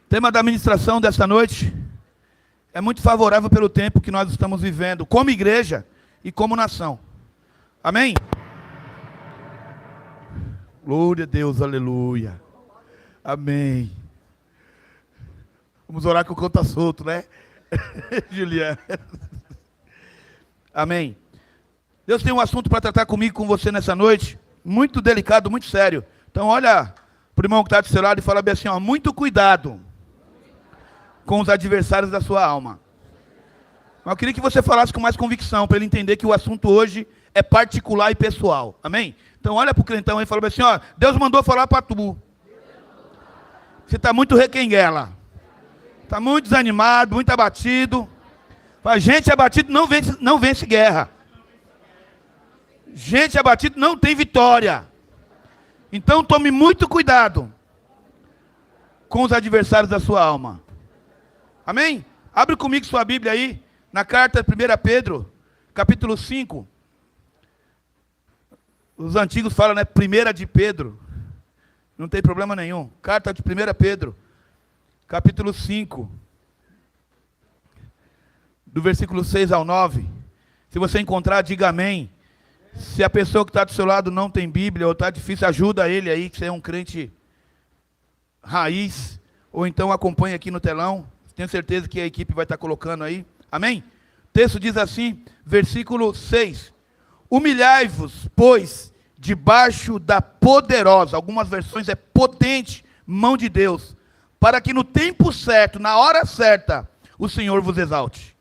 O tema da ministração desta noite é muito favorável pelo tempo que nós estamos vivendo, como igreja e como nação. Amém? Glória a Deus, aleluia. Amém. Vamos orar que o conto está solto, né? Juliana. Amém. Deus tem um assunto para tratar comigo e com você nessa noite, muito delicado, muito sério. Então olha para o irmão que está do seu lado e fala bem assim, ó, muito cuidado com os adversários da sua alma. Mas eu queria que você falasse com mais convicção, para ele entender que o assunto hoje é particular e pessoal. Amém? Então olha para o crentão e fala bem assim, ó, Deus mandou falar para tu. Você está muito requenguela. Está muito desanimado, muito abatido. Fala, gente abatido não vence guerra. Gente abatido não tem vitória. Então tome muito cuidado com os adversários da sua alma. Amém? Abre comigo sua Bíblia aí, na carta de 1 Pedro, capítulo 5. Os antigos falam, né? 1 de Pedro. Não tem problema nenhum. Carta de 1 Pedro, capítulo 5. Do versículo 6 ao 9. Se você encontrar, diga amém. Se a pessoa que está do seu lado não tem Bíblia, ou está difícil, ajuda ele aí, que você é um crente raiz. Ou então acompanhe aqui no telão. Tenho certeza que a equipe vai estar colocando aí. Amém? O texto diz assim, versículo 6. Humilhai-vos, pois, debaixo da poderosa, algumas versões é potente, mão de Deus, para que no tempo certo, na hora certa, o Senhor vos exalte.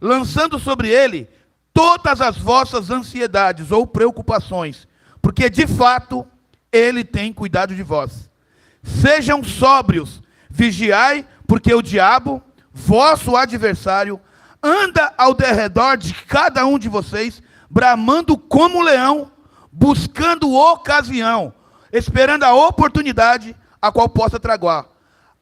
Lançando sobre ele todas as vossas ansiedades ou preocupações, porque de fato ele tem cuidado de vós. Sejam sóbrios, vigiai, porque o diabo, vosso adversário, anda ao derredor de cada um de vocês, bramando como leão, buscando ocasião, esperando a oportunidade a qual possa tragar,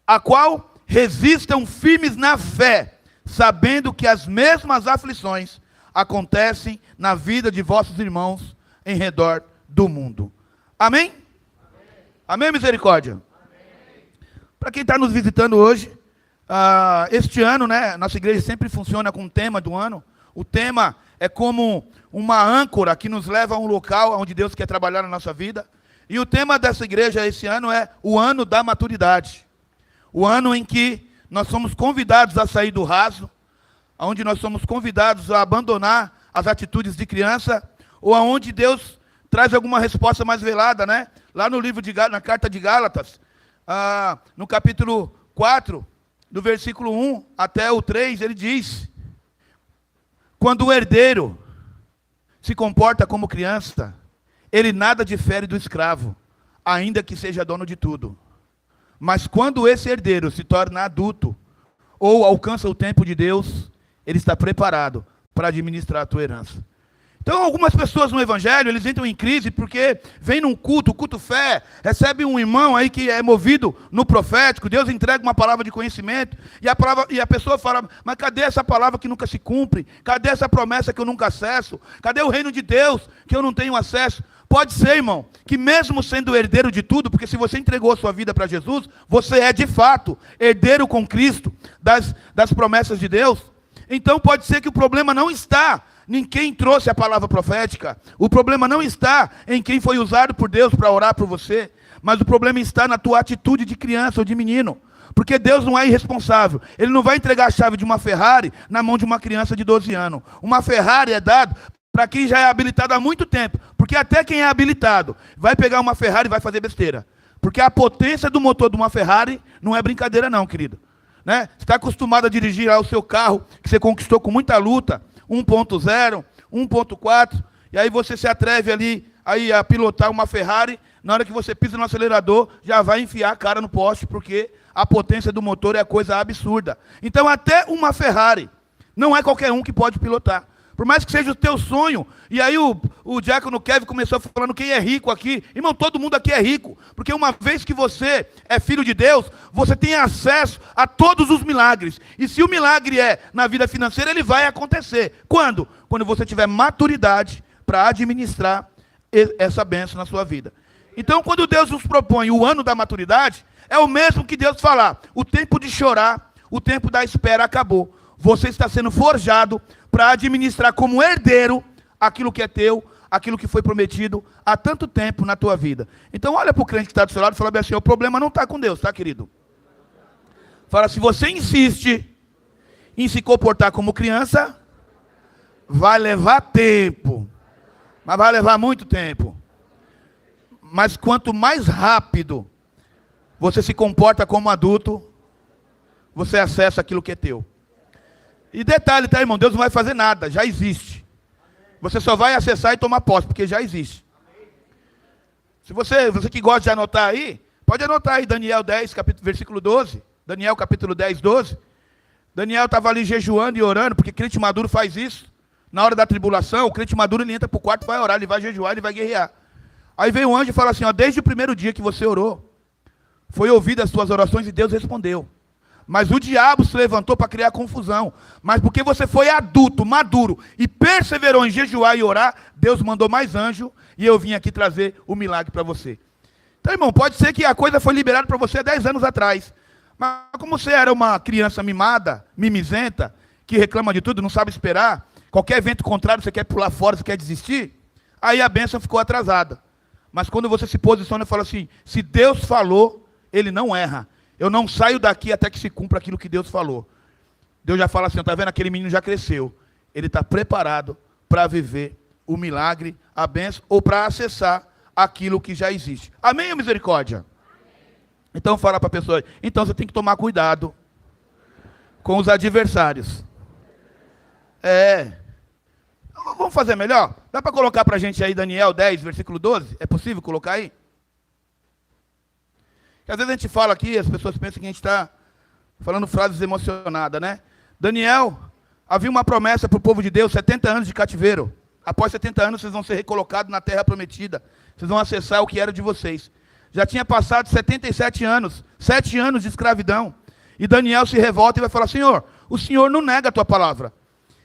a qual resistam firmes na fé, sabendo que as mesmas aflições acontecem na vida de vossos irmãos em redor do mundo. Amém? Amém, misericórdia? Para quem está nos visitando hoje, este ano, né, nossa igreja sempre funciona com o tema do ano. O tema é como uma âncora que nos leva a um local onde Deus quer trabalhar na nossa vida. E o tema dessa igreja esse ano é o ano da maturidade. O ano em que nós somos convidados a sair do raso, onde nós somos convidados a abandonar as atitudes de criança, ou aonde Deus traz alguma resposta mais velada, né? Lá no livro na carta de Gálatas, no capítulo 4, do versículo 1 até o 3, ele diz: quando o herdeiro se comporta como criança, ele nada difere do escravo, ainda que seja dono de tudo. Mas quando esse herdeiro se torna adulto, ou alcança o tempo de Deus, ele está preparado para administrar a tua herança. Então, algumas pessoas no Evangelho, eles entram em crise porque vem num culto fé, recebe um irmão aí que é movido no profético, Deus entrega uma palavra de conhecimento, e a pessoa fala, mas cadê essa palavra que nunca se cumpre? Cadê essa promessa que eu nunca acesso? Cadê o reino de Deus que eu não tenho acesso? Pode ser, irmão, que mesmo sendo herdeiro de tudo, porque se você entregou a sua vida para Jesus, você é de fato herdeiro com Cristo das promessas de Deus. Então pode ser que o problema não está em quem trouxe a palavra profética, o problema não está em quem foi usado por Deus para orar por você, mas o problema está na tua atitude de criança ou de menino, porque Deus não é irresponsável, Ele não vai entregar a chave de uma Ferrari na mão de uma criança de 12 anos, uma Ferrari é dada para quem já é habilitado há muito tempo, porque até quem é habilitado vai pegar uma Ferrari e vai fazer besteira, porque a potência do motor de uma Ferrari não é brincadeira não, querido. Né? Você está acostumado a dirigir lá o seu carro, que você conquistou com muita luta, 1.0, 1.4, e aí você se atreve ali aí a pilotar uma Ferrari, na hora que você pisa no acelerador, já vai enfiar a cara no poste, porque a potência do motor é coisa absurda. Então até uma Ferrari, não é qualquer um que pode pilotar. Por mais que seja o teu sonho. E aí o diácono Kevin começou falando quem é rico aqui. Irmão, todo mundo aqui é rico. Porque uma vez que você é filho de Deus, você tem acesso a todos os milagres. E se o milagre é na vida financeira, ele vai acontecer. Quando? Quando você tiver maturidade para administrar essa bênção na sua vida. Então, quando Deus nos propõe o ano da maturidade, é o mesmo que Deus falar: o tempo de chorar, o tempo da espera acabou. Você está sendo forjado para administrar como herdeiro aquilo que é teu, aquilo que foi prometido há tanto tempo na tua vida. Então, olha para o crente que está do seu lado e fala bem assim: o problema não está com Deus, tá, querido? Fala, se você insiste em se comportar como criança, vai levar tempo. Mas vai levar muito tempo. Mas quanto mais rápido você se comporta como adulto, você acessa aquilo que é teu. E detalhe, tá, irmão? Deus não vai fazer nada, já existe. Você só vai acessar e tomar posse, porque já existe. Se você que gosta de anotar aí, pode anotar aí Daniel 10, versículo 12. Daniel capítulo 10, 12. Daniel estava ali jejuando e orando, porque crente maduro faz isso. Na hora da tribulação, o crente maduro ele entra para o quarto e vai orar, ele vai jejuar, ele vai guerrear. Aí veio um anjo e fala assim: ó, desde o primeiro dia que você orou, foi ouvida as suas orações e Deus respondeu. Mas o diabo se levantou para criar confusão. Mas porque você foi adulto, maduro e perseverou em jejuar e orar, Deus mandou mais anjo e eu vim aqui trazer o milagre para você. Então, irmão, pode ser que a coisa foi liberada para você há 10 anos atrás. Mas como você era uma criança mimada, mimizenta, que reclama de tudo, não sabe esperar, qualquer evento contrário você quer pular fora, você quer desistir, aí a bênção ficou atrasada. Mas quando você se posiciona e fala assim: se Deus falou, Ele não erra. Eu não saio daqui até que se cumpra aquilo que Deus falou. Deus já fala assim: está vendo, aquele menino já cresceu. Ele está preparado para viver o milagre, a bênção, ou para acessar aquilo que já existe. Amém ou misericórdia? Então fala para a pessoa: então você tem que tomar cuidado com os adversários. Vamos fazer melhor? Dá para colocar para a gente aí Daniel 10, versículo 12? É possível colocar aí? Porque às vezes a gente fala aqui, as pessoas pensam que a gente está falando frases emocionadas, né? Daniel, havia uma promessa para o povo de Deus: 70 anos de cativeiro. Após 70 anos vocês vão ser recolocados na terra prometida. Vocês vão acessar o que era de vocês. Já tinha passado 77 anos, 7 anos de escravidão. E Daniel se revolta e vai falar: Senhor, o Senhor não nega a tua palavra.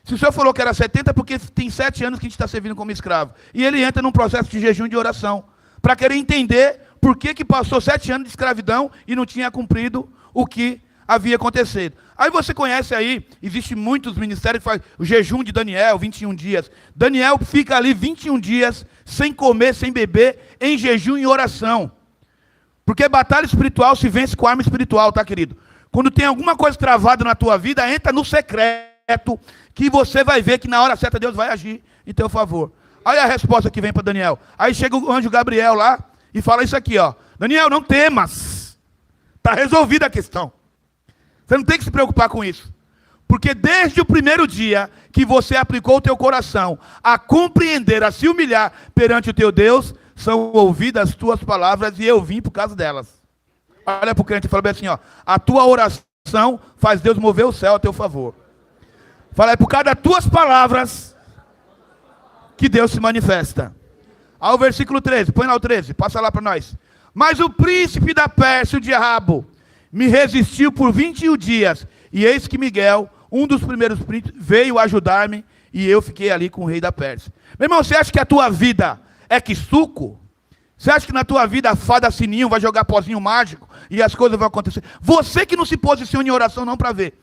Se o Senhor falou que era 70, porque tem 7 anos que a gente está servindo como escravo. E ele entra num processo de jejum e de oração, para querer entender por que passou 7 anos de escravidão e não tinha cumprido o que havia acontecido. Aí você conhece aí, existem muitos ministérios que fazem o jejum de Daniel, 21 dias. Daniel fica ali 21 dias, sem comer, sem beber, em jejum e oração. Porque batalha espiritual se vence com arma espiritual, tá, querido? Quando tem alguma coisa travada na tua vida, entra no secreto, que você vai ver que na hora certa Deus vai agir em teu favor. Olha a resposta que vem para Daniel. Aí chega o anjo Gabriel lá e fala isso aqui, ó: Daniel, não temas. Está resolvida a questão. Você não tem que se preocupar com isso. Porque desde o primeiro dia que você aplicou o teu coração a compreender, a se humilhar perante o teu Deus, são ouvidas as tuas palavras e eu vim por causa delas. Olha para o crente e fala bem assim, ó: a tua oração faz Deus mover o céu a teu favor. Fala: é por causa das tuas palavras que Deus se manifesta. Ao versículo 13, põe lá o 13, passa lá para nós. Mas o príncipe da Pérsia, o diabo, me resistiu por 21 dias, e eis que Miguel, um dos primeiros príncipes, veio ajudar-me, e eu fiquei ali com o rei da Pérsia. Meu irmão, você acha que a tua vida é que suco? Você acha que na tua vida a fada sininho vai jogar pozinho mágico, e as coisas vão acontecer? Você que não se posiciona em oração não para ver.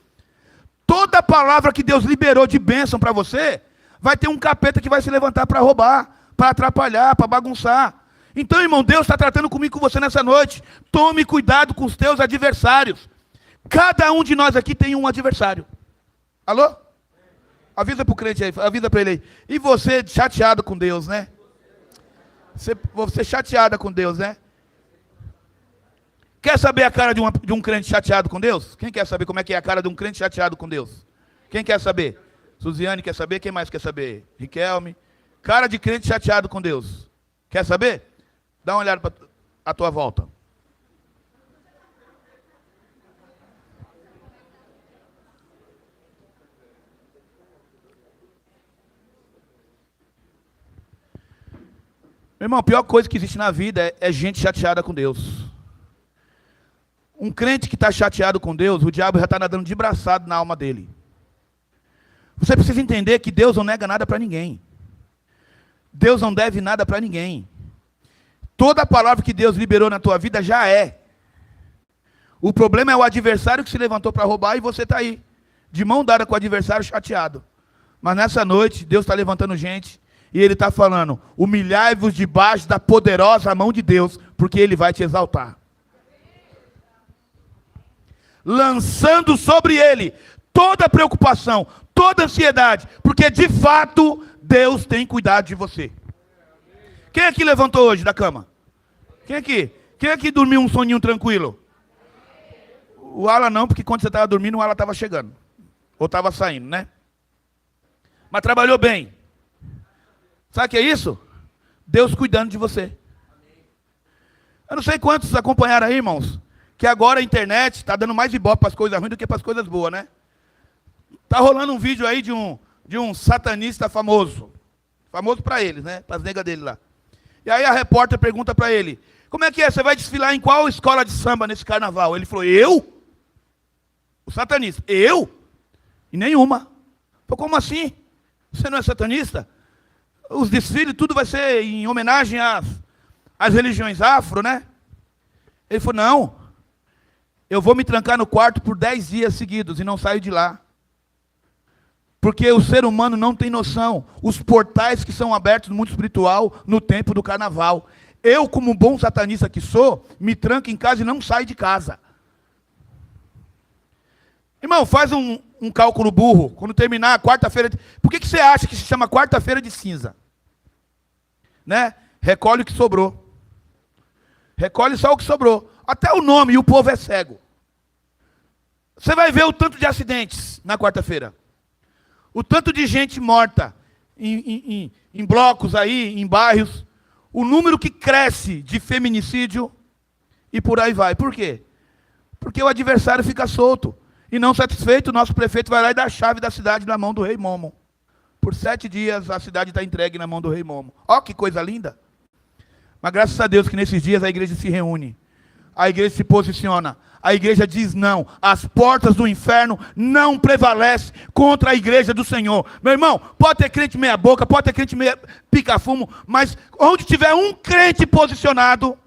Toda palavra que Deus liberou de bênção para você, vai ter um capeta que vai se levantar para roubar, para atrapalhar, para bagunçar. Então, irmão, Deus está tratando comigo, com você nessa noite. Tome cuidado com os teus adversários. Cada um de nós aqui tem um adversário. Alô? Avisa para o crente aí, avisa para ele aí. E você chateado com Deus, né? Você chateada com Deus, né? Quer saber a cara de um crente chateado com Deus? Quem quer saber como é que é a cara de um crente chateado com Deus? Quem quer saber? Suziane quer saber? Quem mais quer saber? Riquelme. Cara de crente chateado com Deus. Quer saber? Dá uma olhada para a tua volta. Meu irmão, a pior coisa que existe na vida é gente chateada com Deus. Um crente que está chateado com Deus, o diabo já está nadando de braçado na alma dele. Você precisa entender que Deus não nega nada para ninguém. Deus não deve nada para ninguém. Toda a palavra que Deus liberou na tua vida já é. O problema é o adversário que se levantou para roubar e você está aí, de mão dada com o adversário, chateado. Mas nessa noite, Deus está levantando gente e Ele está falando: humilhai-vos debaixo da poderosa mão de Deus, porque Ele vai te exaltar. Lançando sobre Ele toda preocupação, toda ansiedade, porque de fato Deus tem cuidado de você. Quem aqui levantou hoje da cama? Quem aqui? Quem aqui dormiu um soninho tranquilo? O Alan não, porque quando você estava dormindo, o Alan estava chegando. Ou estava saindo, né? Mas trabalhou bem. Sabe o que é isso? Deus cuidando de você. Eu não sei quantos acompanharam aí, irmãos, que agora a internet está dando mais ibope para as coisas ruins do que para as coisas boas, né? Está rolando um vídeo aí de um satanista famoso. Famoso para eles, né? Para as negas dele lá. E aí a repórter pergunta para ele: como é que é? Você vai desfilar em qual escola de samba nesse carnaval? Ele falou: eu? O satanista. Eu? E nenhuma. Falei: como assim? Você não é satanista? Os desfiles, tudo vai ser em homenagem às religiões afro, né? Ele falou: não. Eu vou me trancar no quarto por 10 dias seguidos e não saio de lá. Porque o ser humano não tem noção. Os portais que são abertos no mundo espiritual no tempo do carnaval. Eu, como um bom satanista que sou, me tranco em casa e não saio de casa. Irmão, faz um cálculo burro. Quando terminar a quarta-feira... Por que você acha que se chama quarta-feira de cinza? Né? Recolhe o que sobrou. Recolhe só o que sobrou. Até o nome, e o povo é cego. Você vai ver o tanto de acidentes na quarta-feira. O tanto de gente morta em blocos aí, em bairros. O número que cresce de feminicídio e por aí vai. Por quê? Porque o adversário fica solto. E não satisfeito, o nosso prefeito vai lá e dá a chave da cidade na mão do rei Momo. Por 7 dias a cidade está entregue na mão do rei Momo. Ó, que coisa linda. Mas graças a Deus que nesses dias a igreja se reúne. A igreja se posiciona. A igreja diz não. As portas do inferno não prevalecem contra a igreja do Senhor. Meu irmão, pode ter crente meia boca, pode ter crente meia pica-fumo, mas onde tiver um crente posicionado,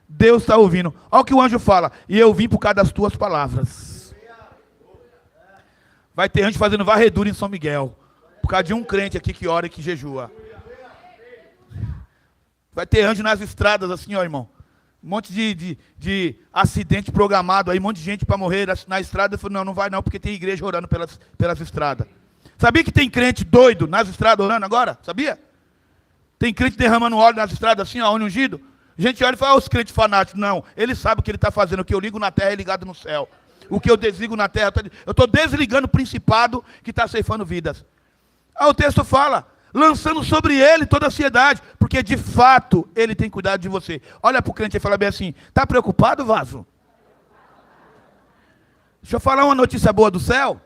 Deus está ouvindo. Olha o que o anjo fala: e eu vim por causa das tuas palavras. Vai ter gente fazendo varredura em São Miguel, por causa de um crente aqui que ora e que jejua. Vai ter anjo nas estradas assim, ó, irmão. Um monte de acidente programado aí, um monte de gente para morrer na estrada. Eu falei: não vai não, porque tem igreja orando pelas estradas. Sabia que tem crente doido nas estradas orando agora? Sabia? Tem crente derramando óleo nas estradas assim, ó, óleo ungido. A gente olha e fala: os crentes fanáticos. Não, ele sabe o que ele está fazendo. O que eu ligo na terra é ligado no céu. O que eu desligo na terra, eu estou desligando o principado que está ceifando vidas. Aí o texto fala: lançando sobre ele toda a ansiedade, porque de fato ele tem cuidado de você. Olha para o crente e fala bem assim: está preocupado, vaso? Deixa eu falar uma notícia boa do céu.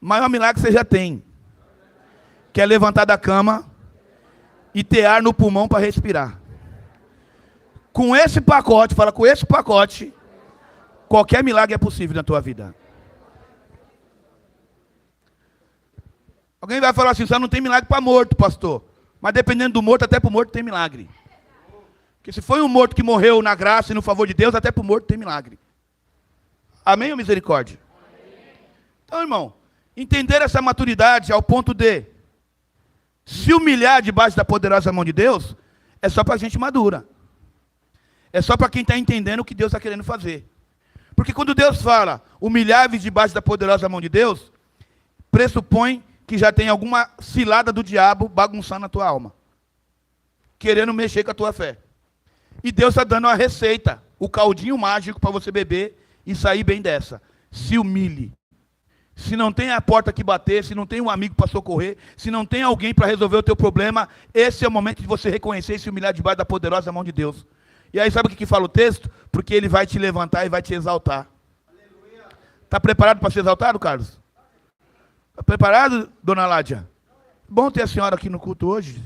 O maior milagre você já tem, que é levantar da cama e ter ar no pulmão para respirar. Com esse pacote, fala, com esse pacote, qualquer milagre é possível na tua vida. Alguém vai falar assim: só não tem milagre para morto, pastor. Mas dependendo do morto, até para o morto tem milagre. Porque se foi um morto que morreu na graça e no favor de Deus, até para o morto tem milagre. Amém ou misericórdia? Então, irmão, entender essa maturidade ao ponto de se humilhar debaixo da poderosa mão de Deus, é só para gente madura. É só para quem está entendendo o que Deus está querendo fazer. Porque quando Deus fala: humilhai-vos debaixo da poderosa mão de Deus, pressupõe que já tem alguma cilada do diabo bagunçando a tua alma, querendo mexer com a tua fé. E Deus está dando a receita, o caldinho mágico para você beber e sair bem dessa. Se humilhe. Se não tem a porta que bater, se não tem um amigo para socorrer, se não tem alguém para resolver o teu problema, esse é o momento de você reconhecer e se humilhar debaixo da poderosa mão de Deus. E aí sabe o que fala o texto? Porque ele vai te levantar e vai te exaltar. Está preparado para ser exaltado, Carlos? Está preparado, dona Ládia? Bom ter a senhora aqui no culto hoje.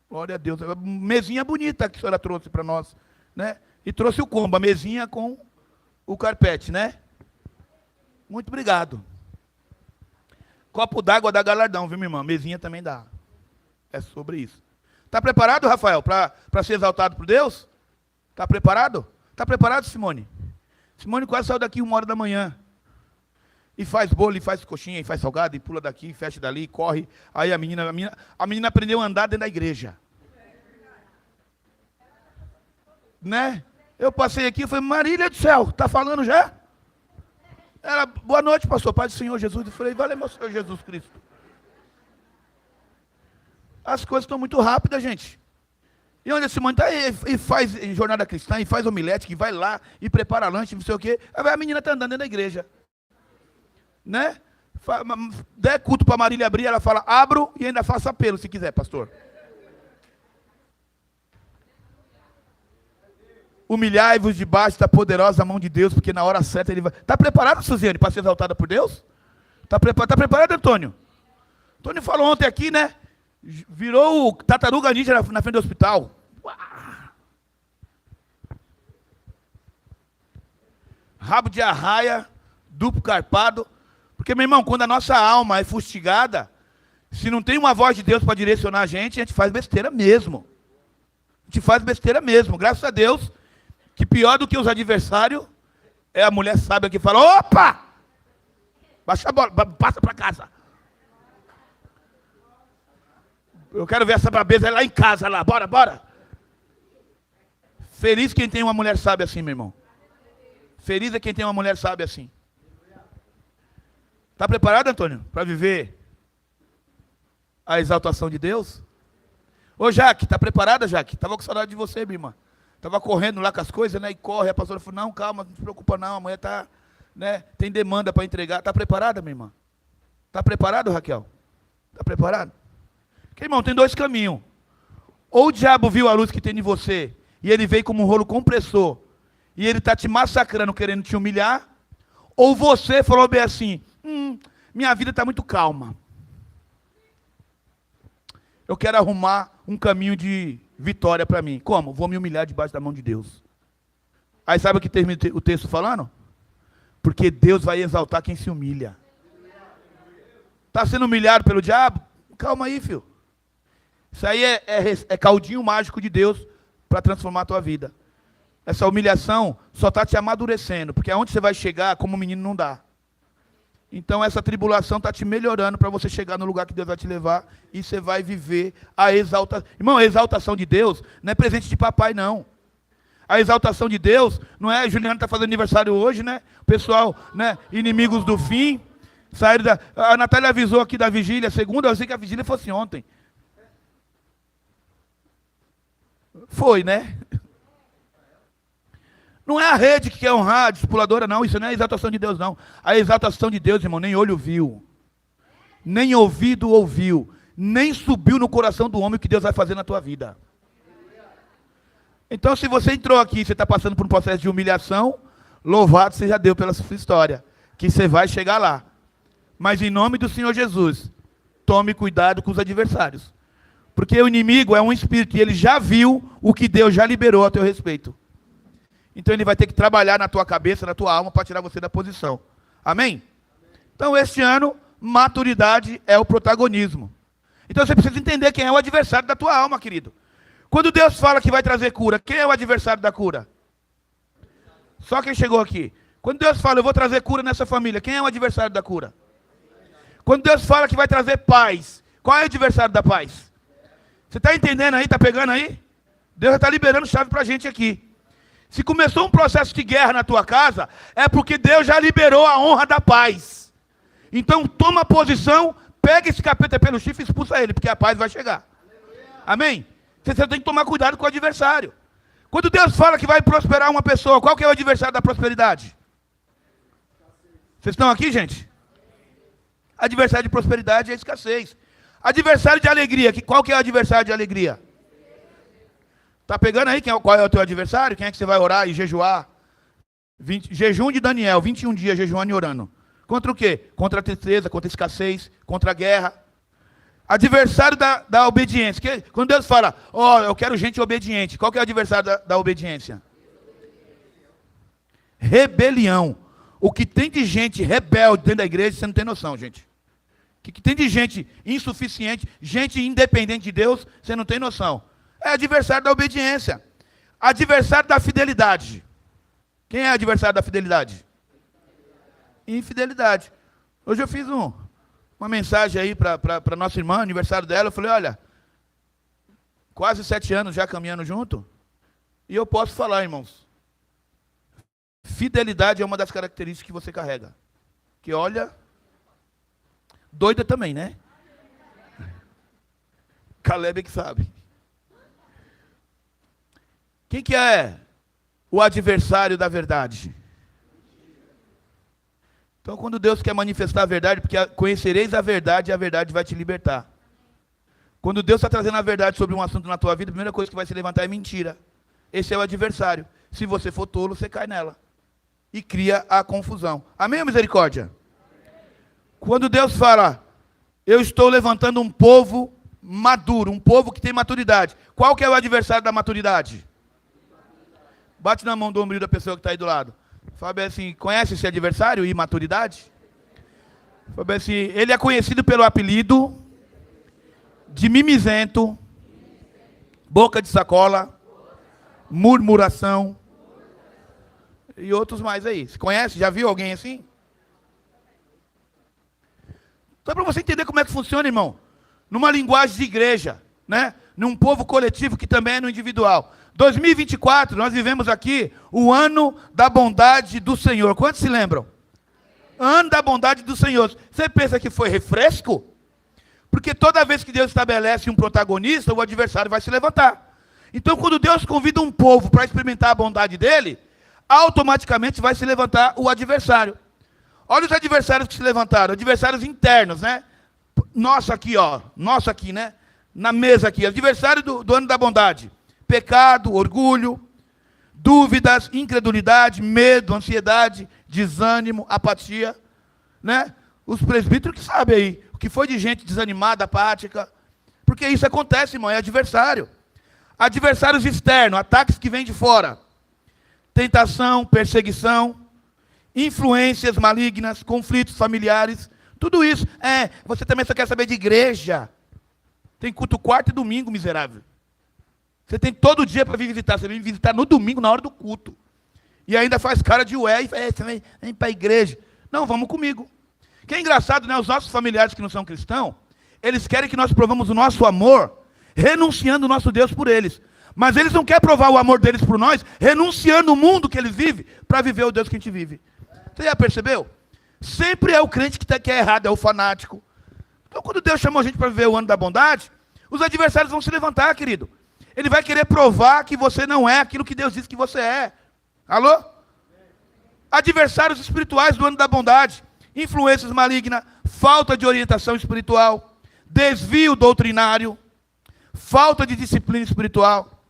Glória a Deus. Mesinha bonita que a senhora trouxe para nós, né? E trouxe o combo, a mesinha com o carpete, né? Muito obrigado. Copo d'água dá galardão, viu, minha irmã? Mesinha também dá. É sobre isso. Está preparado, Rafael, para ser exaltado por Deus? Está preparado? Está preparado, Simone? Simone quase saiu daqui 1h da manhã. E faz bolo, e faz coxinha, e faz salgado, e pula daqui, fecha dali, corre. Aí a menina aprendeu a andar dentro da igreja. Né? Eu passei aqui e falei, Marília do céu, está falando já? Ela, boa noite, pastor, Pai do Senhor Jesus. Eu falei, valeu, meu Senhor Jesus Cristo. As coisas estão muito rápidas, gente. E onde a Simone está e faz jornada cristã, e faz omelete, que vai lá, e prepara lanche, não sei o quê. Aí a menina está andando dentro da igreja. Né? Der culto para Marília abrir, ela fala, abro e ainda faço apelo, se quiser, pastor. Humilhai-vos debaixo da poderosa mão de Deus, porque na hora certa ele vai... Está preparado, Suziane, para ser exaltada por Deus? Está preparado, Antônio? Antônio falou ontem aqui, né? Virou o tartaruga ninja na frente do hospital. Uau! Rabo de arraia, duplo carpado. Porque, meu irmão, quando a nossa alma é fustigada, se não tem uma voz de Deus para direcionar a gente faz besteira mesmo. A gente faz besteira mesmo. Graças a Deus, que pior do que os adversários é a mulher sábia que fala, opa! Baixa a bola, passa para casa. Eu quero ver essa brabeza lá em casa, lá. Bora, bora. Feliz quem tem uma mulher sábia assim, meu irmão. Feliz é quem tem uma mulher sábia assim. Está preparado, Antônio, para viver a exaltação de Deus? Ô, Jaque, está preparada, Jaque? Estava com saudade de você, minha irmã. Estava correndo lá com as coisas, né? E corre. A pastora falou, não, calma, não se preocupa não. A mulher está, né? Tem demanda para entregar. Está preparada, minha irmã? Está preparado, Raquel? Está preparado? Porque, irmão, tem dois caminhos. Ou o diabo viu a luz que tem em você, e ele veio como um rolo compressor, e ele está te massacrando, querendo te humilhar. Ou você falou bem assim, minha vida está muito calma. Eu quero arrumar um caminho de vitória para mim. Como? Vou me humilhar debaixo da mão de Deus. Aí sabe o que termina o texto falando? Porque Deus vai exaltar quem se humilha. Está sendo humilhado pelo diabo? Calma aí, filho. Isso aí é caldinho mágico de Deus para transformar a tua vida. Essa humilhação só está te amadurecendo, porque aonde você vai chegar, como menino, não dá. Então essa tribulação está te melhorando para você chegar no lugar que Deus vai te levar e você vai viver a exaltação. Irmão, a exaltação de Deus não é presente de papai, não. A exaltação de Deus não é... A Juliana está fazendo aniversário hoje, né? O pessoal, né? Inimigos do fim. Saíram da... A Natália avisou aqui da vigília, segunda, eu sei que a vigília fosse ontem. Foi, né? Não é a rede que quer honrar a discipuladora, não. Isso não é a exaltação de Deus, não. A exaltação de Deus, irmão, nem olho viu, nem ouvido ouviu, nem subiu no coração do homem o que Deus vai fazer na tua vida. Então, se você entrou aqui e você está passando por um processo de humilhação, louvado seja Deus pela sua história, que você vai chegar lá. Mas em nome do Senhor Jesus, tome cuidado com os adversários. Porque o inimigo é um espírito e ele já viu o que Deus já liberou a teu respeito. Então ele vai ter que trabalhar na tua cabeça, na tua alma, para tirar você da posição. Amém? Então este ano, maturidade é o protagonismo. Então você precisa entender quem é o adversário da tua alma, querido. Quando Deus fala que vai trazer cura, quem é o adversário da cura? Só quem chegou aqui. Quando Deus fala, eu vou trazer cura nessa família, quem é o adversário da cura? Quando Deus fala que vai trazer paz, qual é o adversário da paz? Você está entendendo aí? Está pegando aí? Deus está liberando chave para a gente aqui. Se começou um processo de guerra na tua casa, é porque Deus já liberou a honra da paz. Então toma posição, pega esse capeta pelo chifre e expulsa ele, porque a paz vai chegar. Amém? Você tem que tomar cuidado com o adversário. Quando Deus fala que vai prosperar uma pessoa, qual que é o adversário da prosperidade? Vocês estão aqui, gente? Adversário de prosperidade é a escassez. Adversário de alegria, qual que é o adversário de alegria? Está pegando aí qual é o teu adversário? Quem é que você vai orar e jejuar? Jejum de Daniel, 21 dias jejuando e orando. Contra o quê? Contra a tristeza, contra a escassez, contra a guerra. Adversário da obediência. Quando Deus fala, eu quero gente obediente, qual que é o adversário da obediência? Rebelião. O que tem de gente rebelde dentro da igreja, você não tem noção, gente. O que tem de gente insuficiente, gente independente de Deus, você não tem noção. É adversário da obediência. Adversário da fidelidade. Quem é adversário da fidelidade? Infidelidade. Hoje eu fiz uma mensagem aí para nossa irmã, aniversário dela. Eu falei, olha, quase 7 anos já caminhando junto. E eu posso falar, irmãos. Fidelidade é uma das características que você carrega. Que olha, doida também, né? Caleb é que sabe. Quem que é o adversário da verdade? Então, quando Deus quer manifestar a verdade, porque conhecereis a verdade e a verdade vai te libertar. Quando Deus está trazendo a verdade sobre um assunto na tua vida, a primeira coisa que vai se levantar é mentira. Esse é o adversário. Se você for tolo, você cai nela. E cria a confusão. Amém ou misericórdia? Quando Deus fala, eu estou levantando um povo maduro, um povo que tem maturidade. Qual que é o adversário da maturidade? Bate na mão do ombro da pessoa que está aí do lado. Fala assim, conhece esse adversário? Imaturidade? Fala assim, ele é conhecido pelo apelido de mimizento, boca de sacola, murmuração e outros mais aí. Você conhece? Já viu alguém assim? Só para você entender como é que funciona, irmão. Numa linguagem de igreja, né? Num povo coletivo que também é no individual. 2024, nós vivemos aqui o ano da bondade do Senhor. Quantos se lembram? Ano da bondade do Senhor. Você pensa que foi refresco? Porque toda vez que Deus estabelece um protagonista, o adversário vai se levantar. Então, quando Deus convida um povo para experimentar a bondade dele, automaticamente vai se levantar o adversário. Olha os adversários que se levantaram, adversários internos, né? Nosso aqui, ó, nosso aqui, né? Na mesa aqui, adversário do ano da bondade. Pecado, orgulho, dúvidas, incredulidade, medo, ansiedade, desânimo, apatia, né? Os presbíteros que sabem aí, o que foi de gente desanimada, apática, porque isso acontece, irmão, é adversário. Adversários externos, ataques que vêm de fora. Tentação, perseguição, influências malignas, conflitos familiares, tudo isso. Você também só quer saber de igreja. Tem culto quarto e domingo, miserável. Você tem todo dia para vir visitar. Você vem visitar no domingo, na hora do culto. E ainda faz cara de ué, e você vem para a igreja. Não, vamos comigo. Que é engraçado, né? Os nossos familiares que não são cristãos, eles querem que nós provamos o nosso amor, renunciando o nosso Deus por eles. Mas eles não querem provar o amor deles por nós, renunciando o mundo que eles vivem, para viver o Deus que a gente vive. Você já percebeu? Sempre é o crente que é errado, é o fanático. Então, quando Deus chamou a gente para viver o ano da bondade, os adversários vão se levantar, querido. Ele vai querer provar que você não é aquilo que Deus diz que você é. Alô? Adversários espirituais do ano da bondade. Influências malignas, falta de orientação espiritual, desvio doutrinário, falta de disciplina espiritual.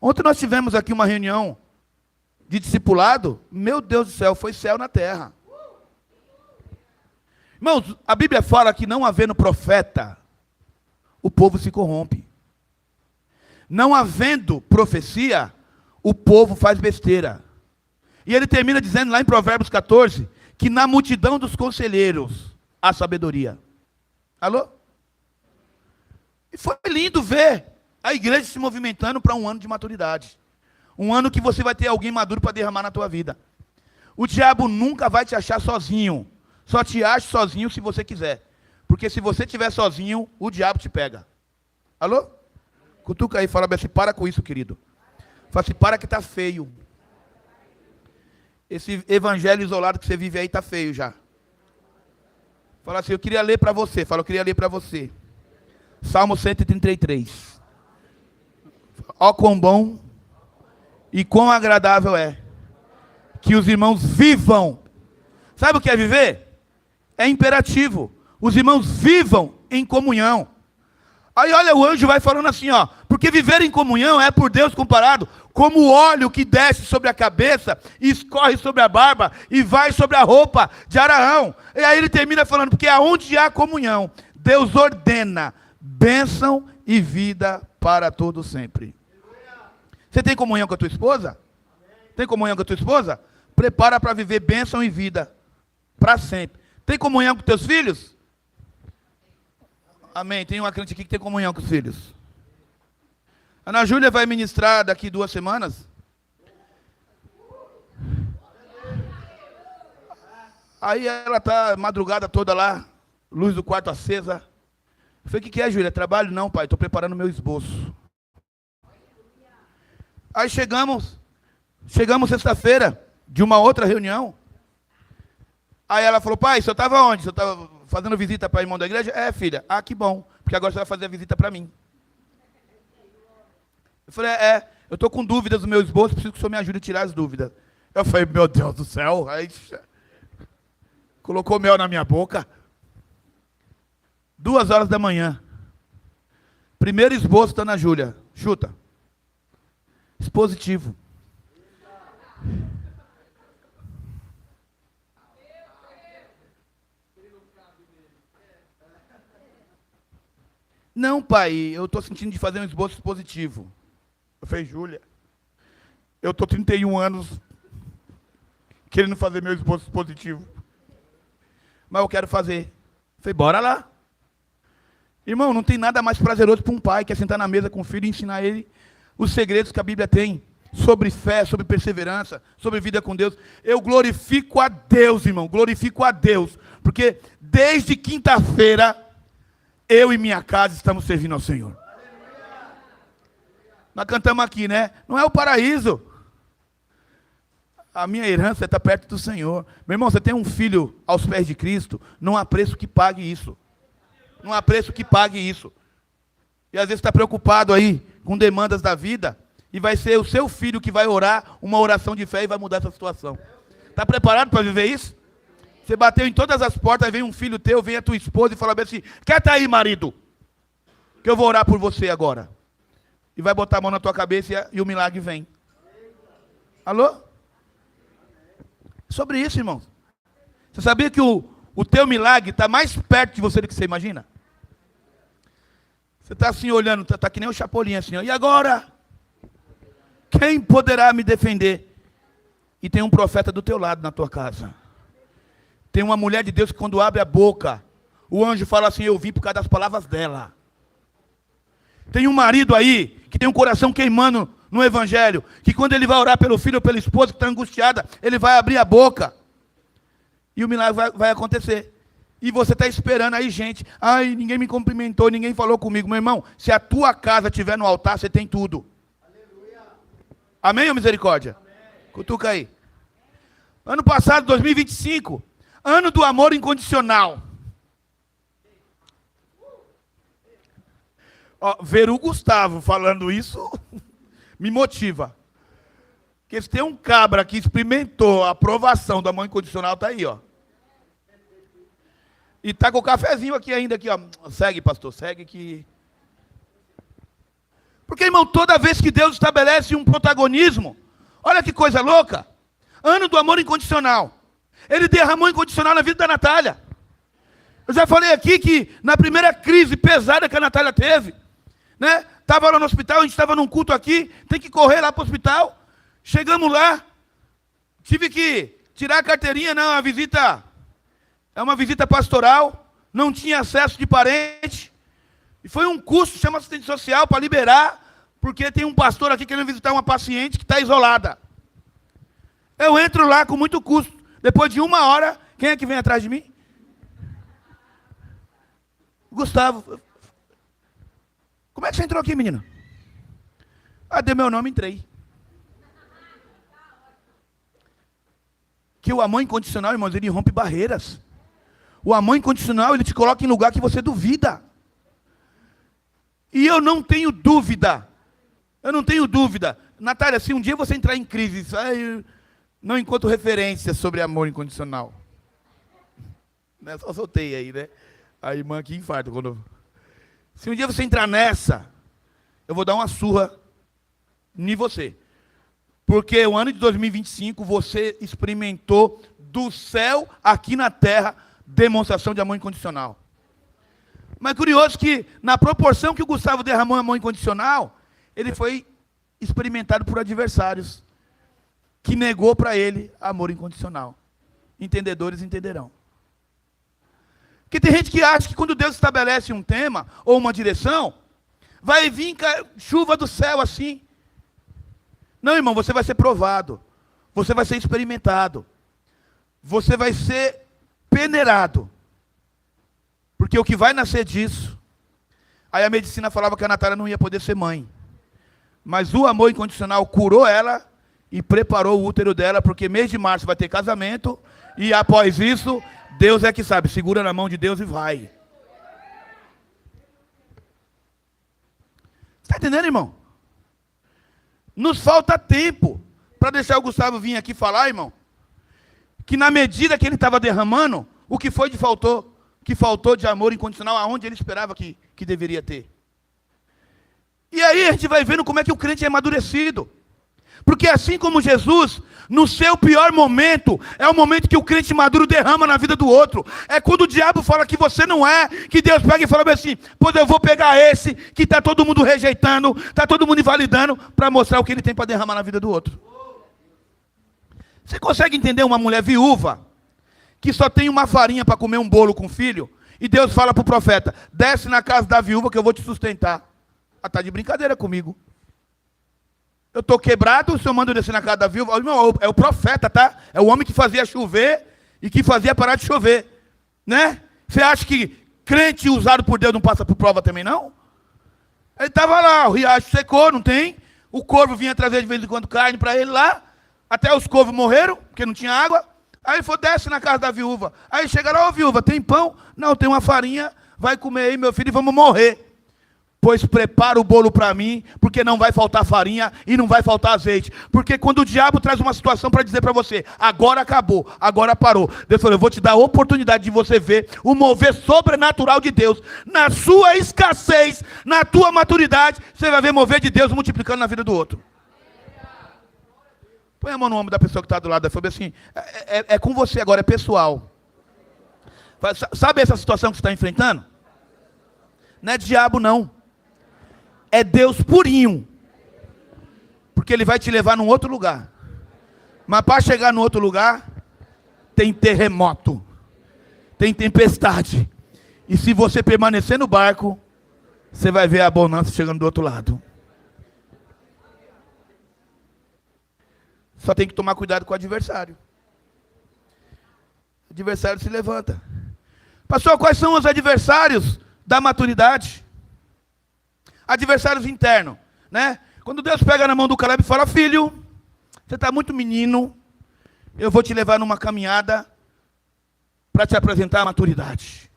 Ontem nós tivemos aqui uma reunião de discipulado. Meu Deus do céu, foi céu na terra. Irmãos, a Bíblia fala que não havendo profeta, o povo se corrompe. Não havendo profecia, o povo faz besteira. E ele termina dizendo lá em Provérbios 14, que na multidão dos conselheiros há sabedoria. Alô? E foi lindo ver a igreja se movimentando para um ano de maturidade. Um ano que você vai ter alguém maduro para derramar na tua vida. O diabo nunca vai te achar sozinho. Só te acha sozinho se você quiser. Porque se você estiver sozinho, o diabo te pega. Alô? Cutuca aí, fala assim, para com isso, querido. Fala assim, para que está feio. Esse evangelho isolado que você vive aí está feio já. Fala assim, eu queria ler para você. Fala, eu queria ler para você. Salmo 133. Ó quão bom e quão agradável é que os irmãos vivam. Sabe o que é viver? É imperativo. Os irmãos vivam em comunhão. Aí olha, o anjo vai falando assim, ó, porque viver em comunhão é por Deus comparado como o óleo que desce sobre a cabeça, e escorre sobre a barba e vai sobre a roupa de Araão. E aí ele termina falando, porque aonde há comunhão, Deus ordena bênção e vida para todo sempre. Você tem comunhão com a tua esposa? Tem comunhão com a tua esposa? Prepara para viver bênção e vida para sempre. Tem comunhão com teus filhos? Amém. Tem uma crente aqui que tem comunhão com os filhos. Ana Júlia vai ministrar daqui 2 semanas. Aí ela tá madrugada toda lá, luz do quarto acesa. Eu falei, o que é, Júlia? Trabalho? Não, pai, estou preparando meu esboço. Aí chegamos sexta-feira, de uma outra reunião. Aí ela falou, pai, você estava onde? Você estava fazendo visita para irmão da igreja? É, filha. Ah, que bom, porque agora você vai fazer a visita para mim. Eu falei, eu estou com dúvidas do meu esboço, preciso que o senhor me ajude a tirar as dúvidas. Eu falei, meu Deus do céu. Aí colocou mel na minha boca. 2 horas da manhã. Primeiro esboço da Ana Júlia. Chuta. Expositivo. Não, pai, eu estou sentindo de fazer um esboço expositivo. Eu falei, Júlia, eu estou 31 anos querendo fazer meu esboço expositivo. Mas eu quero fazer. Eu falei, bora lá. Irmão, não tem nada mais prazeroso para um pai que é sentar na mesa com o filho e ensinar ele os segredos que a Bíblia tem sobre fé, sobre perseverança, sobre vida com Deus. Eu glorifico a Deus, irmão, glorifico a Deus, porque desde quinta-feira, eu e minha casa estamos servindo ao Senhor. Nós cantamos aqui, né? Não é o paraíso. A minha herança está perto do Senhor. Meu irmão, você tem um filho aos pés de Cristo, não há preço que pague isso. Não há preço que pague isso. E às vezes está preocupado aí com demandas da vida, e vai ser o seu filho que vai orar uma oração de fé e vai mudar essa situação. Está preparado para viver isso? Você bateu em todas as portas, aí vem um filho teu, vem a tua esposa e fala bem assim, quer tá aí, marido? Que eu vou orar por você agora. E vai botar a mão na tua cabeça e o milagre vem. Alô? Sobre isso, irmãos. Você sabia que o teu milagre está mais perto de você do que você imagina? Você está assim olhando, está que nem o Chapolin assim, ó, e agora? Quem poderá me defender? E tem um profeta do teu lado na tua casa. Tem uma mulher de Deus que quando abre a boca, o anjo fala assim, eu vim por causa das palavras dela. Tem um marido aí, que tem um coração queimando no evangelho, que quando ele vai orar pelo filho ou pela esposa que está angustiada, ele vai abrir a boca. E o milagre vai acontecer. E você está esperando aí, gente. Ai, ninguém me cumprimentou, ninguém falou comigo. Meu irmão, se a tua casa estiver no altar, você tem tudo. Aleluia. Amém ou misericórdia? Amém. Cutuca aí. Ano passado, 2025, ano do amor incondicional. Ó, ver o Gustavo falando isso me motiva. Porque se tem um cabra que experimentou a aprovação do amor incondicional, está aí, ó. E tá com o cafezinho aqui ainda, aqui, ó. Segue, pastor, segue que... Porque, irmão, toda vez que Deus estabelece um protagonismo, olha que coisa louca. Ano do amor incondicional. Ele derramou incondicional na vida da Natália. Eu já falei aqui que na primeira crise pesada que a Natália teve, né? Estava lá no hospital, a gente estava num culto aqui, tem que correr lá para o hospital. Chegamos lá, tive que tirar a carteirinha, não, a visita... É uma visita pastoral, não tinha acesso de parente, e foi um custo, chama assistente social, para liberar, porque tem um pastor aqui querendo visitar uma paciente que está isolada. Eu entro lá com muito custo, depois de 1 hora, quem é que vem atrás de mim? Gustavo. Como é que você entrou aqui, menino? Ah, deu meu nome, entrei. Que o amor incondicional, irmãos, ele rompe barreiras. O amor incondicional, ele te coloca em lugar que você duvida. E eu não tenho dúvida. Natália, se um dia você entrar em crise, não encontro referências sobre amor incondicional. Só soltei aí, né? A irmã aqui infarta. Se um dia você entrar nessa, eu vou dar uma surra em você. Porque o ano de 2025, você experimentou do céu aqui na terra, demonstração de amor incondicional. Mas é curioso que, na proporção que o Gustavo derramou amor incondicional, ele foi experimentado por adversários, que negou para ele amor incondicional. Entendedores entenderão. Porque tem gente que acha que quando Deus estabelece um tema, ou uma direção, vai vir chuva do céu assim. Não, irmão, você vai ser provado. Você vai ser experimentado. Você vai ser peneirado. Porque o que vai nascer disso... Aí a medicina falava que a Natália não ia poder ser mãe. Mas o amor incondicional curou ela e preparou o útero dela, porque mês de março vai ter casamento. E após isso, Deus é que sabe. Segura na mão de Deus e vai. Está entendendo, irmão? Nos falta tempo para deixar o Gustavo vir aqui falar, irmão, que na medida que ele estava derramando, o que foi que faltou de amor incondicional, aonde ele esperava que deveria ter. E aí a gente vai vendo como é que o crente é amadurecido. Porque assim como Jesus, no seu pior momento, é o momento que o crente maduro derrama na vida do outro. É quando o diabo fala que você não é, que Deus pega e fala assim, pois eu vou pegar esse, que está todo mundo rejeitando, está todo mundo invalidando, para mostrar o que ele tem para derramar na vida do outro. Você consegue entender uma mulher viúva, que só tem uma farinha para comer um bolo com o filho, e Deus fala para o profeta, desce na casa da viúva que eu vou te sustentar. Ah, está de brincadeira comigo. Eu estou quebrado, o senhor manda eu descer na casa da viúva. Irmão, é o profeta, tá? É o homem que fazia chover e que fazia parar de chover. Né? Você acha que crente usado por Deus não passa por prova também, não? Ele estava lá, o riacho secou, não tem? O corvo vinha trazer de vez em quando carne para ele lá. Até os corvos morreram, porque não tinha água. Aí ele falou, desce na casa da viúva. Aí chega lá, ô viúva, tem pão? Não, tem uma farinha, vai comer aí, meu filho, e vamos morrer. Pois prepara o bolo para mim, porque não vai faltar farinha e não vai faltar azeite. Porque quando o diabo traz uma situação para dizer para você, agora acabou, agora parou. Deus falou, eu vou te dar a oportunidade de você ver o mover sobrenatural de Deus. Na sua escassez, na tua maturidade, você vai ver mover de Deus multiplicando na vida do outro. Põe a mão no ombro da pessoa que está do lado da família assim, é com você agora, é pessoal. Sabe essa situação que você está enfrentando? Não é diabo não. É Deus purinho. Porque Ele vai te levar num outro lugar. Mas para chegar no outro lugar, tem terremoto. Tem tempestade. E se você permanecer no barco, você vai ver a bonança chegando do outro lado. Só tem que tomar cuidado com o adversário. O adversário se levanta. Pastor, quais são os adversários da maturidade? Adversários internos, né? Quando Deus pega na mão do Caleb e fala, filho, você está muito menino, eu vou te levar numa caminhada para te apresentar a maturidade.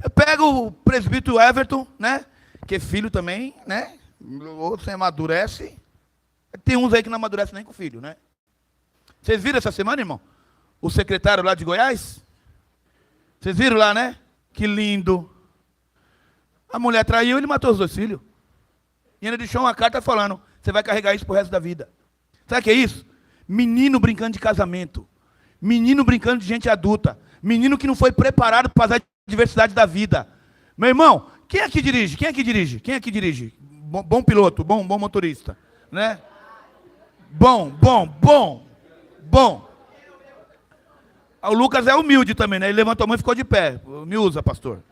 Eu pego o presbítero Everton, né? Que é filho também, né? Outro amadurece. Tem uns aí que não amadurece nem com filho, né? Vocês viram essa semana, irmão? O secretário lá de Goiás? Vocês viram lá, né? Que lindo. A mulher traiu, ele matou os 2 filhos. E ainda deixou uma carta falando, você vai carregar isso pro resto da vida. Sabe o que é isso? Menino brincando de casamento. Menino brincando de gente adulta. Menino que não foi preparado para fazer a diversidade da vida. Meu irmão, quem aqui dirige? Quem aqui dirige? Quem aqui dirige? Bom piloto, bom motorista. Né? Bom. O Lucas é humilde também, né? Ele levantou a mão e ficou de pé. Me usa, pastor.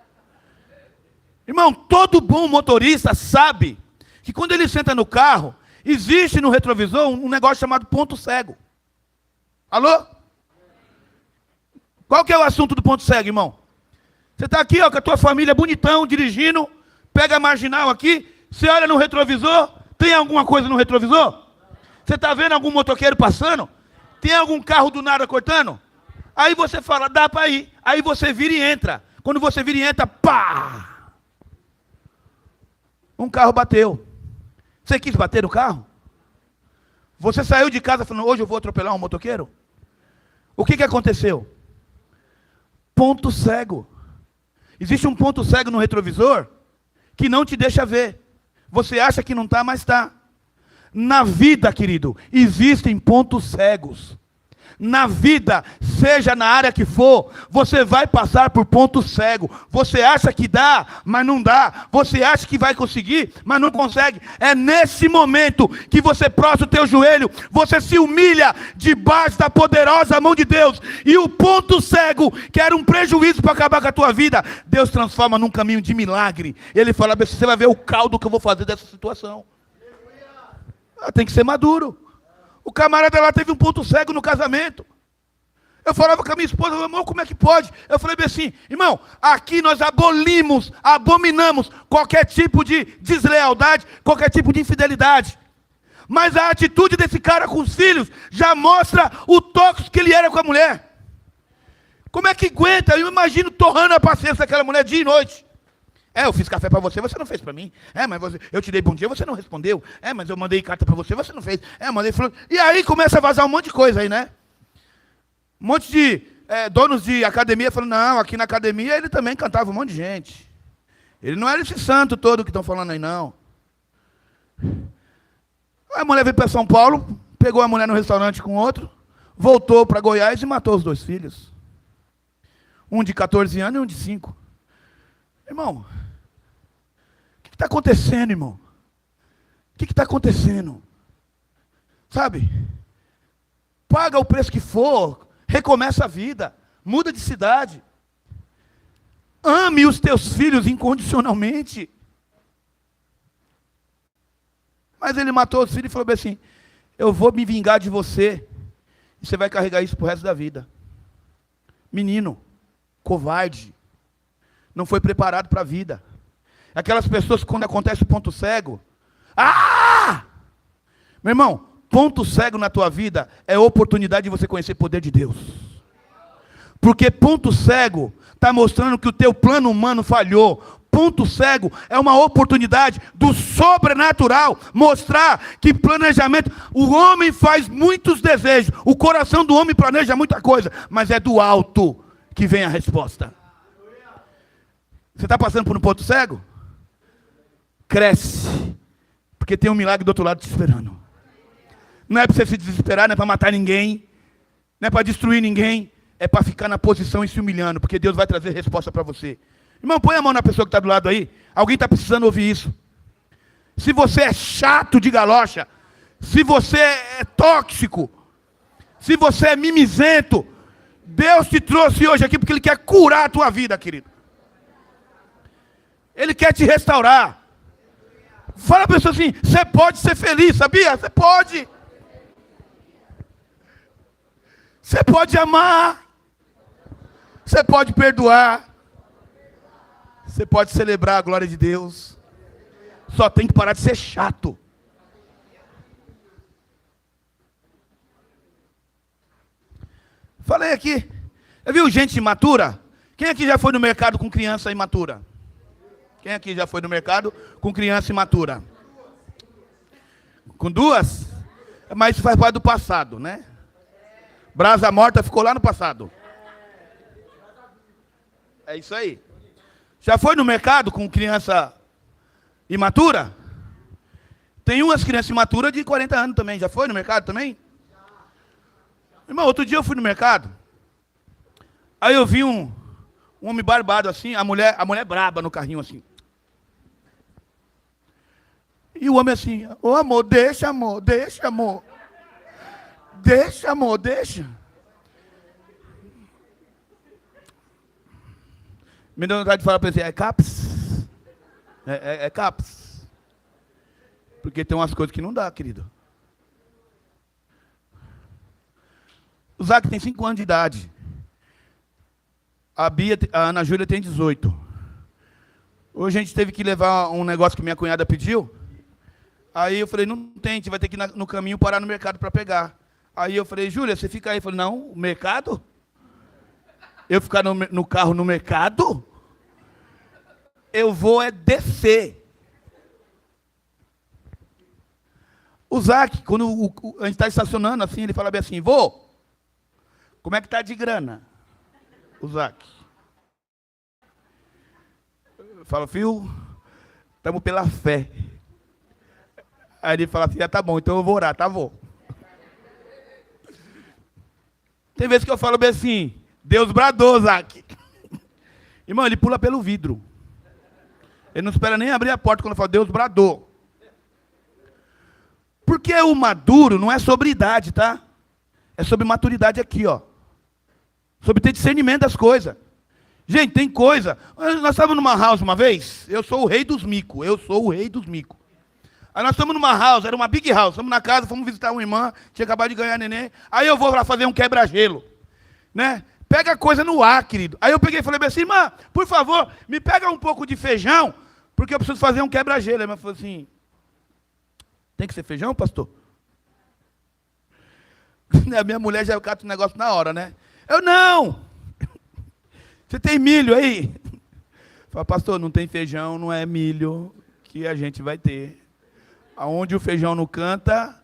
Irmão, todo bom motorista sabe que quando ele senta no carro, existe no retrovisor um negócio chamado ponto cego. Alô? Qual que é o assunto do ponto cego, irmão? Você está aqui, ó, com a tua família bonitão, dirigindo, pega a marginal aqui, você olha no retrovisor, tem alguma coisa no retrovisor? Você está vendo algum motoqueiro passando? Tem algum carro do nada cortando? Aí você fala, dá para ir. Aí você vira e entra. Quando você vira e entra, pá! Um carro bateu. Você quis bater no carro? Você saiu de casa falando, hoje eu vou atropelar um motoqueiro? O que aconteceu? Ponto cego. Existe um ponto cego no retrovisor que não te deixa ver. Você acha que não está, mas está. Na vida, querido, existem pontos cegos. Na vida, seja na área que for, você vai passar por ponto cego. Você acha que dá, mas não dá. Você acha que vai conseguir, mas não consegue. É nesse momento que você prostra o teu joelho, você se humilha debaixo da poderosa mão de Deus. E o ponto cego, que era um prejuízo para acabar com a tua vida, Deus transforma num caminho de milagre. Ele fala, você vai ver o caldo que eu vou fazer dessa situação. Tem que ser maduro. O camarada lá teve um ponto cego no casamento. Eu falava com a minha esposa, irmão, como é que pode? Eu falei bem assim, irmão, aqui nós abominamos qualquer tipo de deslealdade, qualquer tipo de infidelidade. Mas a atitude desse cara com os filhos já mostra o tóxico que ele era com a mulher. Como é que aguenta? Eu imagino torrando a paciência daquela mulher dia e noite. Eu fiz café para você, você não fez para mim. Mas eu te dei bom dia, você não respondeu. Mas eu mandei carta para você, você não fez. Mandei falando. E aí começa a vazar um monte de coisa aí, né? Um monte de donos de academia falando, não, aqui na academia ele também cantava um monte de gente. Ele não era esse santo todo que estão falando aí, não. A mulher veio para São Paulo, pegou a mulher no restaurante com outro, voltou para Goiás e matou os 2 filhos. Um de 14 anos e um de 5. Irmão, o que está acontecendo, irmão? O que está acontecendo? Sabe? Paga o preço que for, recomeça a vida, muda de cidade. Ame os teus filhos incondicionalmente. Mas ele matou os filhos e falou assim, eu vou me vingar de você, e você vai carregar isso pro resto da vida. Menino, covarde, não foi preparado para a vida. Aquelas pessoas que quando acontece o ponto cego, meu irmão, ponto cego na tua vida é oportunidade de você conhecer o poder de Deus. Porque ponto cego está mostrando que o teu plano humano falhou. Ponto cego é uma oportunidade do sobrenatural mostrar que planejamento, o homem faz muitos desejos, o coração do homem planeja muita coisa, mas é do alto que vem a resposta. Você está passando por um ponto cego? Cresce, porque tem um milagre do outro lado te esperando. Não é para você se desesperar, não é para matar ninguém, não é para destruir ninguém, é para ficar na posição e se humilhando, porque Deus vai trazer resposta para você. Irmão, põe a mão na pessoa que está do lado aí. Alguém está precisando ouvir isso. Se você é chato de galocha, se você é tóxico, se você é mimizento, Deus te trouxe hoje aqui porque Ele quer curar a tua vida, querido. Ele quer te restaurar. Fala para a pessoa assim, você pode ser feliz, sabia? Você pode. Você pode amar. Você pode perdoar. Você pode celebrar a glória de Deus. Só tem que parar de ser chato. Falei aqui. Já viu gente imatura? Quem aqui já foi no mercado com criança imatura? Quem aqui já foi no mercado com criança imatura? Com 2? Mas isso faz parte do passado, né? Brasa morta ficou lá no passado. É isso aí. Já foi no mercado com criança imatura? Tem umas crianças imaturas de 40 anos também. Já foi no mercado também? Irmão, outro dia eu fui no mercado. Aí eu vi um homem barbado assim, a mulher braba no carrinho assim. E o homem assim, ô amor, deixa amor, deixa amor. Deixa amor, deixa. Me deu vontade de falar para ele, é CAPS? É CAPS. Porque tem umas coisas que não dá, querido. O Zac tem 5 anos de idade. A Ana Júlia tem 18. Hoje a gente teve que levar um negócio que minha cunhada pediu. Aí eu falei, não tem, a gente vai ter que ir no caminho parar no mercado para pegar. Aí eu falei, Júlia, você fica aí. Eu falei, não, o mercado? Eu ficar no carro no mercado? Eu vou descer. O Zac, quando a gente está estacionando assim, ele fala bem assim, vô, como é que tá de grana? O Zac. Eu falo, filho, estamos pela fé. Aí ele fala assim, tá bom, então eu vou orar, tá, vô? Tem vezes que eu falo bem assim, Deus bradou, Zac. Irmão, ele pula pelo vidro. Ele não espera nem abrir a porta quando eu falo, Deus bradou. Porque o maduro não é sobre idade, tá? É sobre maturidade aqui, ó. Sobre ter discernimento das coisas. Gente, tem coisa. Nós estávamos numa house uma vez, eu sou o rei dos micos. Aí nós estamos numa house, era uma big house, estamos na casa, fomos visitar uma irmã, tinha acabado de ganhar neném. Aí eu vou lá fazer um quebra-gelo, né? Pega coisa no ar, querido. Aí eu peguei e falei assim, irmã, por favor, me pega um pouco de feijão, porque eu preciso fazer um quebra-gelo. Aí a irmã falou assim, tem que ser feijão, pastor? A minha mulher já cata o negócio na hora, né? Eu, não! Você tem milho aí? Fala, pastor, não tem feijão, não é milho que a gente vai ter. Aonde o feijão não canta,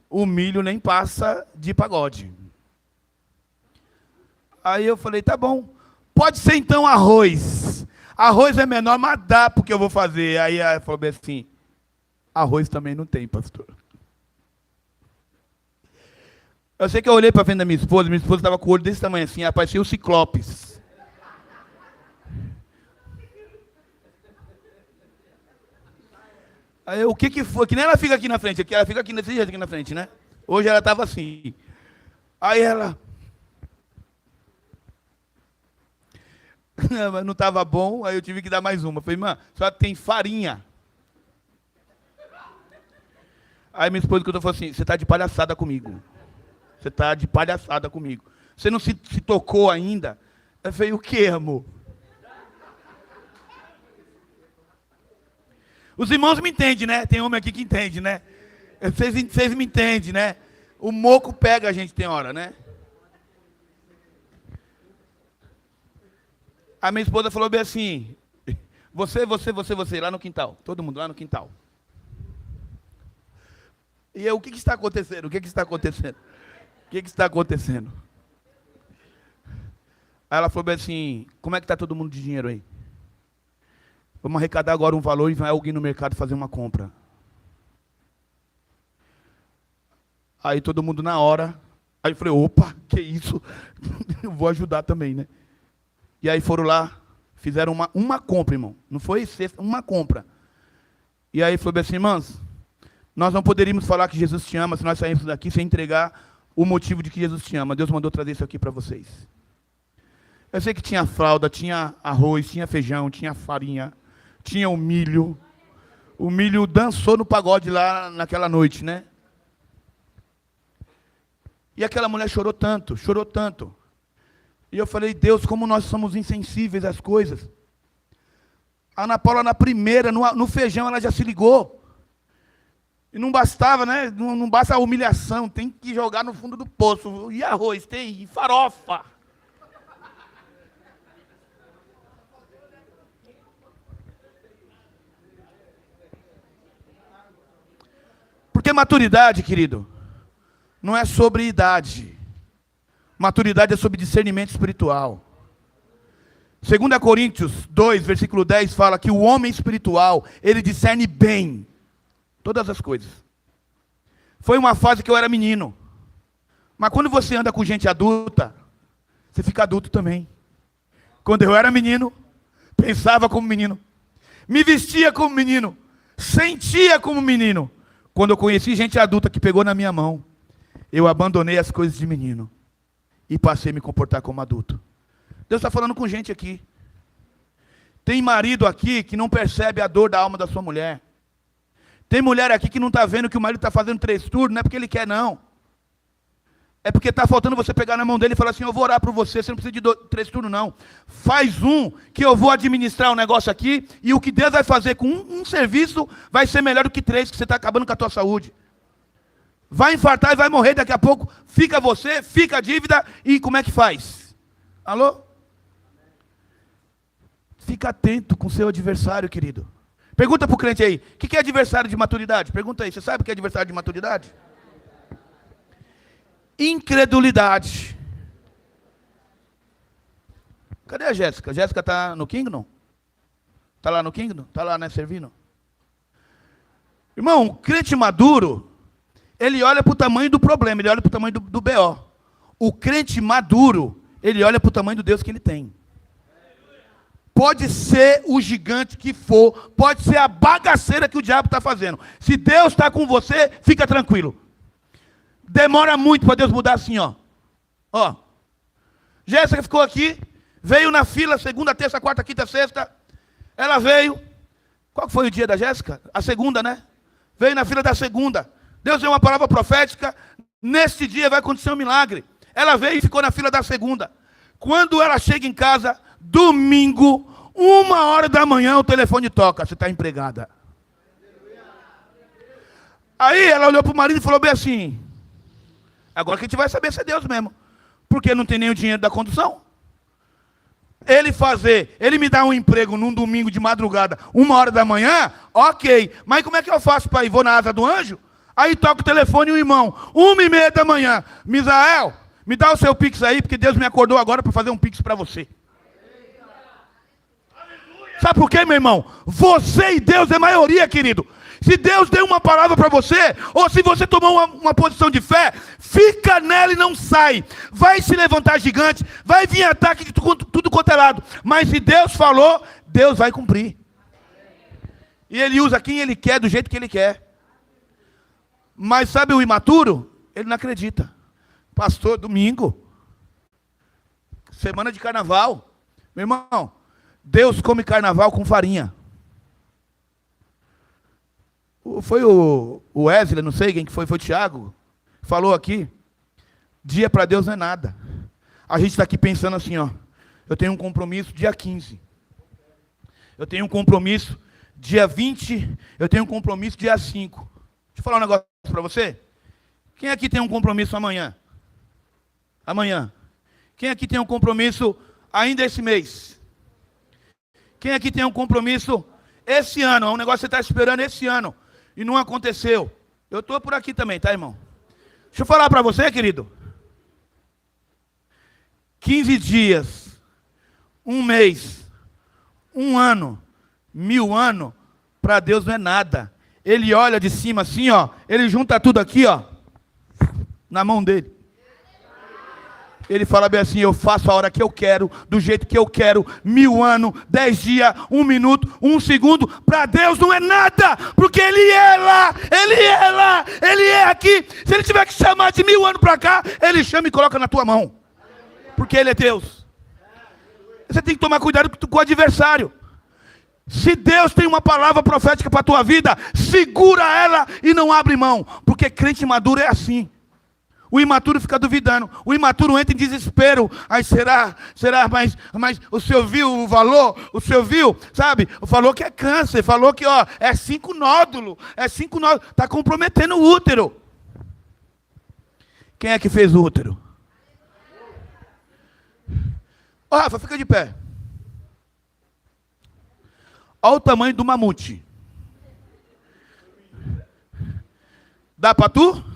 o milho nem passa de pagode. Aí eu falei, tá bom. Pode ser então arroz. Arroz é menor, mas dá porque eu vou fazer. Aí ela falou bem assim, arroz também não tem, pastor. Eu sei que eu olhei para frente da minha esposa estava com o olho desse tamanho assim, apareceu o Ciclopes. Aí o que foi? Que nem ela fica aqui na frente, ela fica aqui desse jeito aqui na frente, né? Hoje ela estava assim. Aí ela... Mas não estava bom, aí eu tive que dar mais uma. Falei, irmã, só tem farinha. Aí minha esposa falou assim, você está de palhaçada comigo. Você está de palhaçada comigo. Você não se tocou ainda? Eu falei, o que, amor? Os irmãos me entendem, né? Tem homem aqui que entende, né? Vocês me entendem, né? O moco pega a gente tem hora, né? A minha esposa falou bem assim, você, lá no quintal. Todo mundo lá no quintal. E eu, o que está acontecendo? O que está acontecendo? O que está acontecendo? Aí ela falou bem assim, como é que está todo mundo de dinheiro aí? Vamos arrecadar agora um valor e vai alguém no mercado fazer uma compra. Aí todo mundo na hora. Aí eu falei, opa, que isso? Eu vou ajudar também, né? E aí foram lá, fizeram uma compra, irmão. Não foi sexta, uma compra. E aí falou assim, irmãos, nós não poderíamos falar que Jesus te ama se nós saímos daqui sem entregar o motivo de que Jesus te ama. Deus mandou trazer isso aqui para vocês. Eu sei que tinha fralda, tinha arroz, tinha feijão, tinha farinha, tinha o milho. O milho dançou no pagode lá naquela noite, né? E aquela mulher chorou tanto, chorou tanto. E eu falei, Deus, como nós somos insensíveis às coisas. A Ana Paula, na primeira, no feijão, ela já se ligou. E não bastava, né? Não basta a humilhação, tem que jogar no fundo do poço. E arroz, tem, e farofa. Porque maturidade, querido, não é sobre idade. Maturidade é sobre discernimento espiritual. 2 Coríntios 2, versículo 10, fala que o homem espiritual, ele discerne bem todas as coisas. Foi uma fase que eu era menino. Mas quando você anda com gente adulta, você fica adulto também. Quando eu era menino, pensava como menino, me vestia como menino, sentia como menino. Quando eu conheci gente adulta que pegou na minha mão, eu abandonei as coisas de menino e passei a me comportar como adulto. Deus está falando com gente aqui. Tem marido aqui que não percebe a dor da alma da sua mulher. Tem mulher aqui que não está vendo que o marido está fazendo 3 turnos, não é porque ele quer, não. É porque está faltando você pegar na mão dele e falar assim, eu vou orar por você, você não precisa de 3 turnos, não. Faz um, que eu vou administrar um negócio aqui, e o que Deus vai fazer com um serviço vai ser melhor do que 3, que você está acabando com a tua saúde. Vai infartar e vai morrer daqui a pouco, fica você, fica a dívida, e como é que faz? Alô? Fica atento com o seu adversário, querido. Pergunta para o crente aí, o que é adversário de maturidade? Pergunta aí, você sabe o que é adversário de maturidade? Incredulidade. Cadê a Jéssica? A Jéssica está no Kingdom? Está lá no Kingdom? Está lá, né, servindo? Irmão, o crente maduro, ele olha para o tamanho do problema, ele olha para o tamanho do BO. o crente maduro, ele olha para o tamanho do Deus que ele tem. Pode ser o gigante que for, pode ser a bagaceira que o diabo está fazendo. Se Deus está com você, fica tranquilo. Demora muito para Deus mudar assim, ó. Ó. Jéssica ficou aqui, veio na fila, segunda, terça, quarta, quinta, sexta. Ela veio. Qual foi o dia da Jéssica? A segunda, né? Veio na fila da segunda. Deus deu uma palavra profética. Neste dia vai acontecer um milagre. Ela veio e ficou na fila da segunda. Quando ela chega em casa, domingo, 1h da manhã, o telefone toca. Você está empregada. Aí ela olhou para o marido e falou bem assim: agora que a gente vai saber se é Deus mesmo. Porque não tem nem o dinheiro da condução. Ele me dá um emprego num domingo de madrugada, 1h da manhã, ok. Mas como é que eu faço para ir? Vou na asa do anjo? Aí toca o telefone e o irmão, 1h30 da manhã. Misael, me dá o seu pix aí, porque Deus me acordou agora para fazer um pix para você. Sabe por quê, meu irmão? Você e Deus é maioria, querido. Se Deus deu uma palavra para você, ou se você tomou uma posição de fé, fica nela e não sai. Vai se levantar gigante, vai vir ataque de tudo quanto é lado. Mas se Deus falou, Deus vai cumprir. E Ele usa quem Ele quer, do jeito que Ele quer. Mas sabe o imaturo? Ele não acredita. Pastor, domingo, semana de carnaval. Meu irmão, Deus come carnaval com farinha. Foi o Wesley, não sei quem que foi o Thiago, falou aqui, dia para Deus não é nada. A gente está aqui pensando assim, ó, eu tenho um compromisso dia 15, eu tenho um compromisso dia 20, eu tenho um compromisso dia 5. Deixa eu falar um negócio para você. Quem aqui tem um compromisso amanhã? Amanhã. Quem aqui tem um compromisso ainda esse mês? Quem aqui tem um compromisso esse ano? É um negócio que você está esperando esse ano e não aconteceu. Eu estou por aqui também, tá, irmão? Deixa eu falar para você, querido. 15 dias, um mês, um ano, 1000 anos, para Deus não é nada. Ele olha de cima assim, ó, ele junta tudo aqui, ó, na mão dele. Ele fala bem assim: eu faço a hora que eu quero, do jeito que eu quero, 1000 anos, 10 dias, 1 minuto, 1 segundo. Para Deus não é nada, porque Ele é lá, Ele é lá, Ele é aqui. Se Ele tiver que chamar de 1000 anos para cá, Ele chama e coloca na tua mão, porque Ele é Deus. Você tem que tomar cuidado com o adversário. Se Deus tem uma palavra profética para a tua vida, segura ela e não abre mão, porque crente maduro é assim. O imaturo fica duvidando. O imaturo entra em desespero. Aí será, mas o senhor viu o valor? O senhor viu? Sabe? Falou que é câncer. Falou que, ó, é 5 nódulos. É 5 nódulos. Está comprometendo o útero. Quem é que fez o útero? Ó, Rafa, fica de pé. Olha o tamanho do mamute. Dá para tu?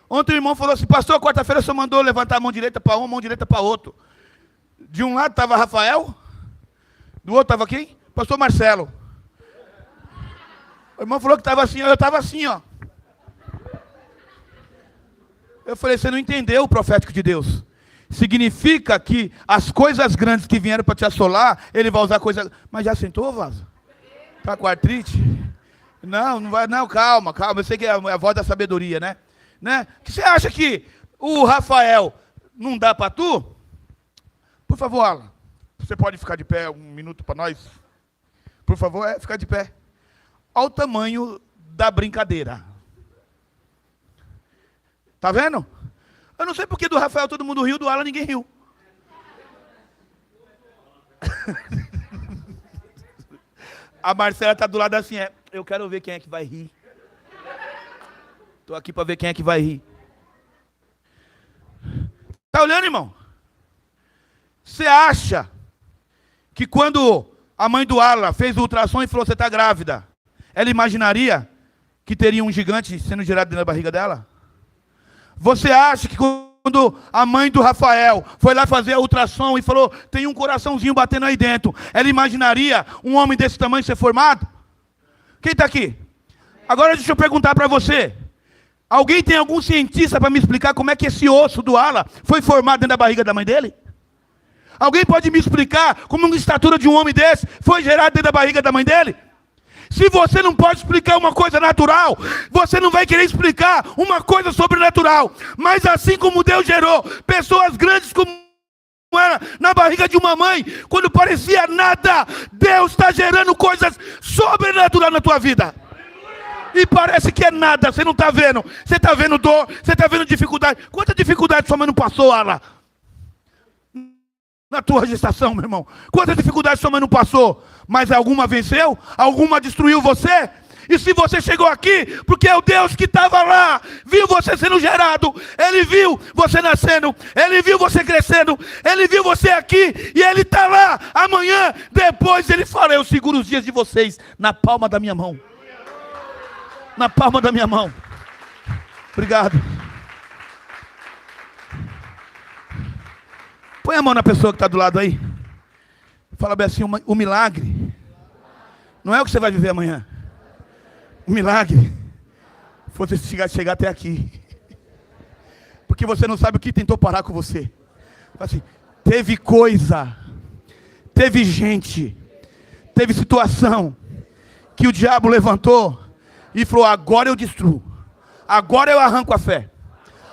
Ontem o irmão falou assim: pastor, quarta-feira o senhor mandou levantar a mão direita para um, a mão direita para outro. De um lado estava Rafael, do outro estava quem? Pastor Marcelo. O irmão falou que estava assim, eu estava assim, ó. Eu falei: você não entendeu o profético de Deus. Significa que as coisas grandes que vieram para te assolar, ele vai usar coisas... Mas já sentou, Vaso? Está com artrite? Não, não vai, não, calma. Eu sei que é a voz da sabedoria, né? Que você acha que o Rafael não dá para tu? Por favor, Alan, você pode ficar de pé 1 minuto para nós? Por favor, ficar de pé. Olha o tamanho da brincadeira. Tá vendo? Eu não sei porque do Rafael todo mundo riu, do Alan ninguém riu. A Marcela está do lado assim, eu quero ver quem é que vai rir. Estou aqui para ver quem é que vai rir. Está olhando, irmão? Você acha que quando a mãe do Alan fez o ultrassom e falou: você está grávida, ela imaginaria que teria um gigante sendo gerado dentro da barriga dela? Você acha que quando a mãe do Rafael foi lá fazer a ultrassom e falou: tem um coraçãozinho batendo aí dentro, ela imaginaria um homem desse tamanho ser formado? Quem está aqui? Agora deixa eu perguntar para você. Alguém tem algum cientista para me explicar como é que esse osso do ala foi formado dentro da barriga da mãe dele? Alguém pode me explicar como uma estatura de um homem desse foi gerada dentro da barriga da mãe dele? Se você não pode explicar uma coisa natural, você não vai querer explicar uma coisa sobrenatural. Mas assim como Deus gerou pessoas grandes como era na barriga de uma mãe, quando parecia nada, Deus está gerando coisas sobrenaturais na tua vida. E parece que é nada, você não está vendo. Você está vendo dor, você está vendo dificuldade. Quanta dificuldade sua mãe não passou, Ala? Na tua gestação, meu irmão. Quantas dificuldades sua mãe não passou? Mas alguma venceu? Alguma destruiu você? E se você chegou aqui, porque é o Deus que estava lá, viu você sendo gerado, Ele viu você nascendo, Ele viu você crescendo, Ele viu você aqui, e Ele está lá, amanhã, depois Ele fala, eu seguro os dias de vocês na palma da minha mão. Na palma da minha mão. Obrigado. Põe a mão na pessoa que está do lado aí. Fala bem assim, o milagre não é o que você vai viver amanhã. O milagre foi você chegar até aqui. Porque você não sabe o que tentou parar com você. Assim, teve coisa, teve gente, teve situação que o diabo levantou e falou, agora eu destruo. Agora eu arranco a fé.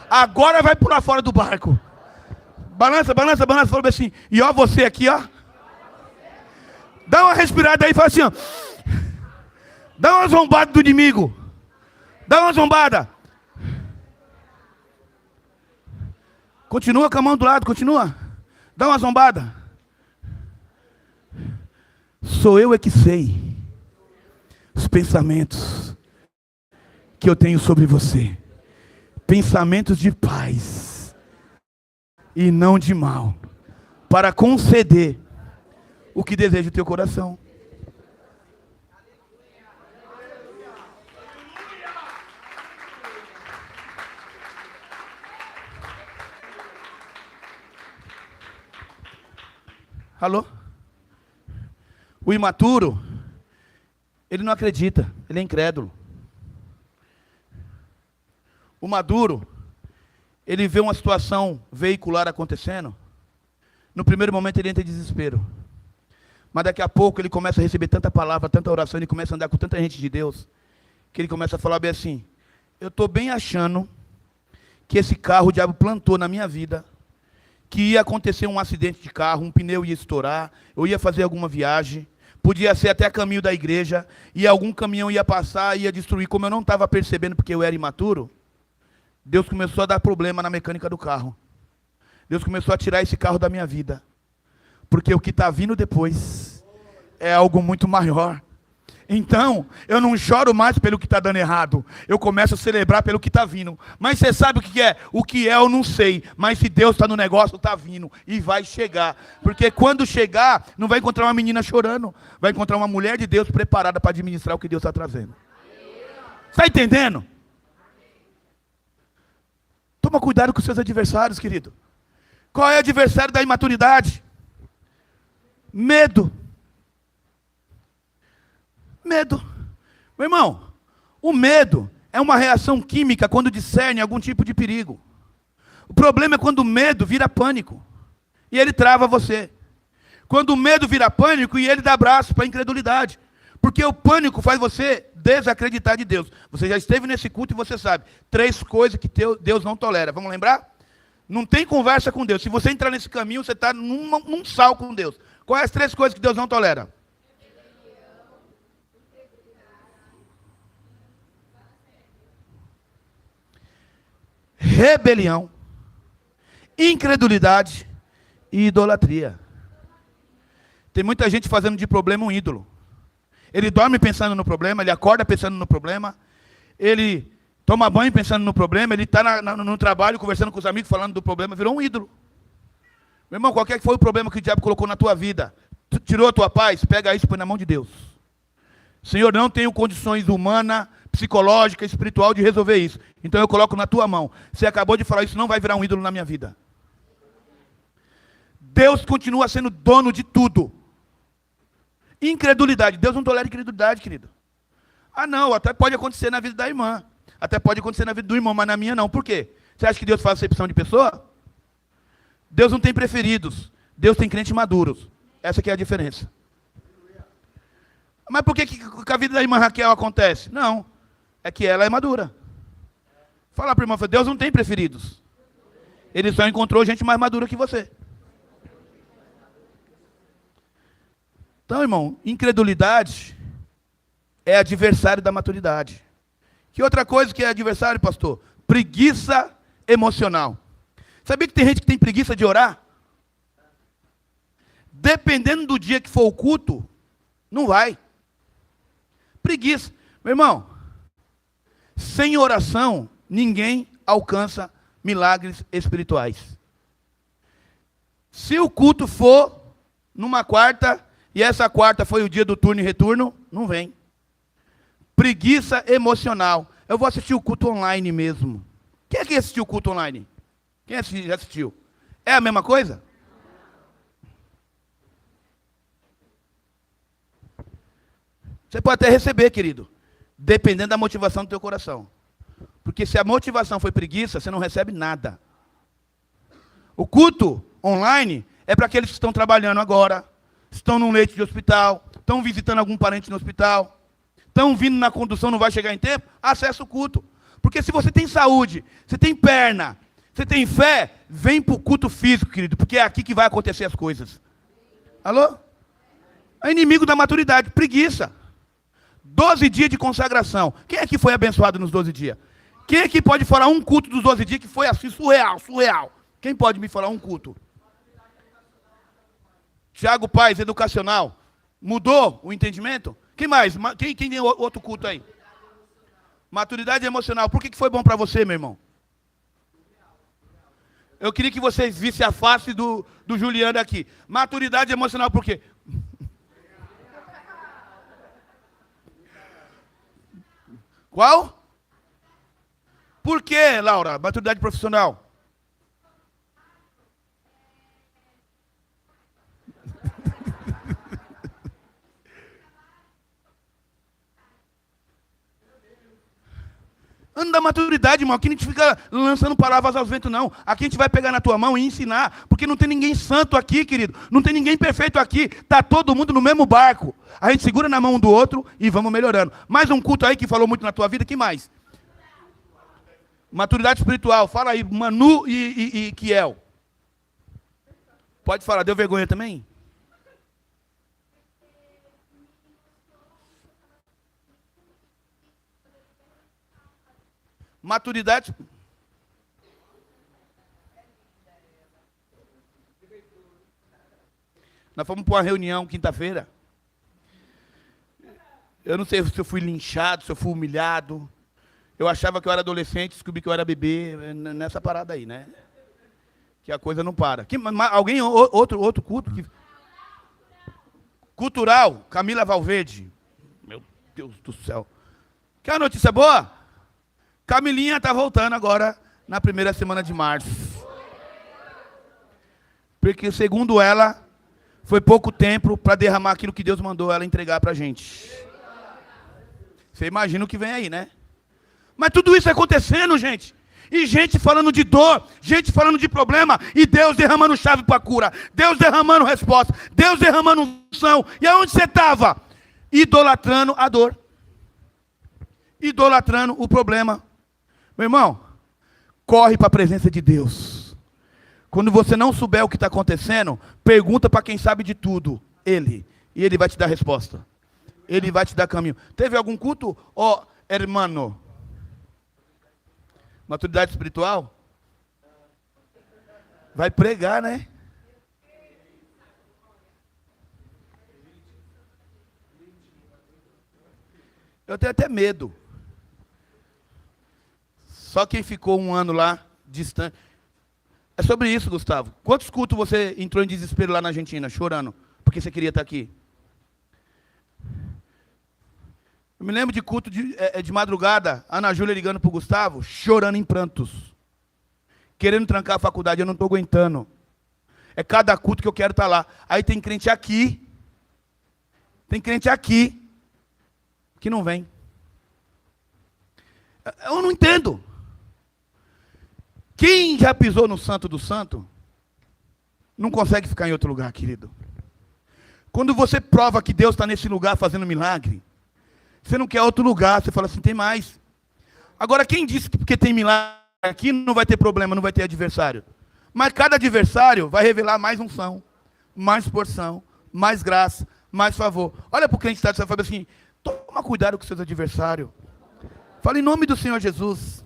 Agora vai pular fora do barco. Balança, balança, balança. Falou assim, e ó você aqui, ó. Dá uma respirada aí e fala assim, ó. Dá uma zombada do inimigo. Dá uma zombada. Continua com a mão do lado, continua. Dá uma zombada. Sou eu é que sei os pensamentos que eu tenho sobre você. Pensamentos de paz e não de mal, para conceder o que deseja o teu coração. Alô? O imaturo, ele não acredita, ele é incrédulo. O maduro, ele vê uma situação veicular acontecendo, no primeiro momento ele entra em desespero. Mas daqui a pouco ele começa a receber tanta palavra, tanta oração, ele começa a andar com tanta gente de Deus, que ele começa a falar bem assim, eu estou bem achando que esse carro o diabo plantou na minha vida, que ia acontecer um acidente de carro, um pneu ia estourar, eu ia fazer alguma viagem, podia ser até caminho da igreja, e algum caminhão ia passar, ia destruir, como eu não estava percebendo porque eu era imaturo, Deus começou a dar problema na mecânica do carro. Deus começou a tirar esse carro da minha vida. Porque o que está vindo depois é algo muito maior. Então, eu não choro mais pelo que está dando errado. Eu começo a celebrar pelo que está vindo. Mas você sabe o que é? O que é eu não sei. Mas se Deus está no negócio, está vindo. E vai chegar. Porque quando chegar, não vai encontrar uma menina chorando. Vai encontrar uma mulher de Deus preparada para administrar o que Deus está trazendo. Está entendendo? Toma cuidado com os seus adversários, querido. Qual é o adversário da imaturidade? Medo. Medo. Meu irmão, o medo é uma reação química quando discerne algum tipo de perigo. O problema é quando o medo vira pânico. E ele trava você. Quando o medo vira pânico e ele dá braço para a incredulidade. Porque o pânico faz você desacreditar de Deus. Você já esteve nesse culto e você sabe. 3 coisas que Deus não tolera. Vamos lembrar? Não tem conversa com Deus. Se você entrar nesse caminho, você está num sal com Deus. Quais as 3 coisas que Deus não tolera? Rebelião, incredulidade e idolatria. Tem muita gente fazendo de problema um ídolo. Ele dorme pensando no problema, ele acorda pensando no problema, ele toma banho pensando no problema, ele está no trabalho conversando com os amigos, falando do problema, virou um ídolo. Meu irmão, qualquer que foi o problema que o diabo colocou na tua vida, tirou a tua paz, pega isso e põe na mão de Deus. Senhor, não tenho condições humanas, psicológicas, espiritual de resolver isso. Então eu coloco na tua mão. Você acabou de falar isso, não vai virar um ídolo na minha vida. Deus continua sendo dono de tudo. Incredulidade. Deus não tolera incredulidade, querido. Ah, não, até pode acontecer na vida da irmã. Até pode acontecer na vida do irmão, mas na minha não. Por quê? Você acha que Deus faz acepção de pessoa? Deus não tem preferidos. Deus tem crentes maduros. Essa que é a diferença. Mas por que a vida da irmã Raquel acontece? Não. É que ela é madura. Fala para o irmão, Deus não tem preferidos. Ele só encontrou gente mais madura que você. Então, irmão, incredulidade é adversário da maturidade. Que outra coisa que é adversário, pastor? Preguiça emocional. Sabia que tem gente que tem preguiça de orar? Dependendo do dia que for o culto, não vai. Preguiça. Meu irmão, sem oração, ninguém alcança milagres espirituais. Se o culto for numa quarta, e essa quarta foi o dia do turno e retorno, não vem. Preguiça emocional. Eu vou assistir o culto online mesmo. Quem é que assistiu o culto online? Quem já assistiu? É a mesma coisa? Você pode até receber, querido, dependendo da motivação do teu coração. Porque se a motivação foi preguiça, você não recebe nada. O culto online é para aqueles que estão trabalhando agora, estão num leito de hospital, estão visitando algum parente no hospital, estão vindo na condução, não vai chegar em tempo, acessa o culto. Porque se você tem saúde, você tem perna, você tem fé, vem para o culto físico, querido, porque é aqui que vai acontecer as coisas. Alô? É inimigo da maturidade, preguiça. 12 dias de consagração. Quem é que foi abençoado nos 12 dias? Quem é que pode falar um culto dos 12 dias que foi assim, surreal? Quem pode me falar um culto? Tiago Paz, educacional. Mudou o entendimento? Quem mais? Quem tem outro culto aí? Maturidade emocional. Por que foi bom para você, meu irmão? Eu queria que vocês vissem a face do Juliano aqui. Maturidade emocional por quê? Qual? Por quê, Laura? Maturidade profissional. Ano da maturidade, irmão. Aqui a gente fica lançando palavras aos ventos, não. Aqui a gente vai pegar na tua mão e ensinar. Porque não tem ninguém santo aqui, querido. Não tem ninguém perfeito aqui. Está todo mundo no mesmo barco. A gente segura na mão um do outro e vamos melhorando. Mais um culto aí que falou muito na tua vida. Que mais? Maturidade espiritual. Fala aí, Manu e Kiel. Pode falar. Deu vergonha também? Maturidade. Nós fomos para uma reunião quinta-feira. Eu não sei se eu fui linchado, se eu fui humilhado. Eu achava que eu era adolescente, descobri que eu era bebê. Nessa parada aí, né? Que a coisa não para. Alguém, outro culto? Cultural, Camila Valverde. Meu Deus do céu. Quer uma notícia boa? Camilinha está voltando agora na primeira semana de março. Porque, segundo ela, foi pouco tempo para derramar aquilo que Deus mandou ela entregar para a gente. Você imagina o que vem aí, né? Mas tudo isso acontecendo, gente. E gente falando de dor, gente falando de problema, e Deus derramando chave para cura. Deus derramando resposta. Deus derramando unção. E aonde você estava? Idolatrando a dor. Idolatrando o problema. Meu irmão, corre para a presença de Deus. Quando você não souber o que está acontecendo, pergunta para quem sabe de tudo, Ele. E Ele vai te dar resposta. Ele vai te dar caminho. Teve algum culto? Ó, hermano. Maturidade espiritual? Vai pregar, né? Eu tenho até medo. Só quem ficou um ano lá, distante. É sobre isso, Gustavo. Quantos cultos você entrou em desespero lá na Argentina, chorando, porque você queria estar aqui? Eu me lembro de culto de madrugada, a Ana Júlia ligando para o Gustavo, chorando em prantos. Querendo trancar a faculdade, eu não estou aguentando. É cada culto que eu quero estar lá. Aí tem crente aqui, que não vem. Eu não entendo. Quem já pisou no Santo do Santo, não consegue ficar em outro lugar, querido. Quando você prova que Deus está nesse lugar fazendo milagre, você não quer outro lugar, você fala assim, tem mais. Agora, quem disse que porque tem milagre aqui não vai ter problema, não vai ter adversário? Mas cada adversário vai revelar mais unção, mais porção, mais graça, mais favor. Olha para o crente que está e fala assim, toma cuidado com seus adversários. Fala em nome do Senhor Jesus.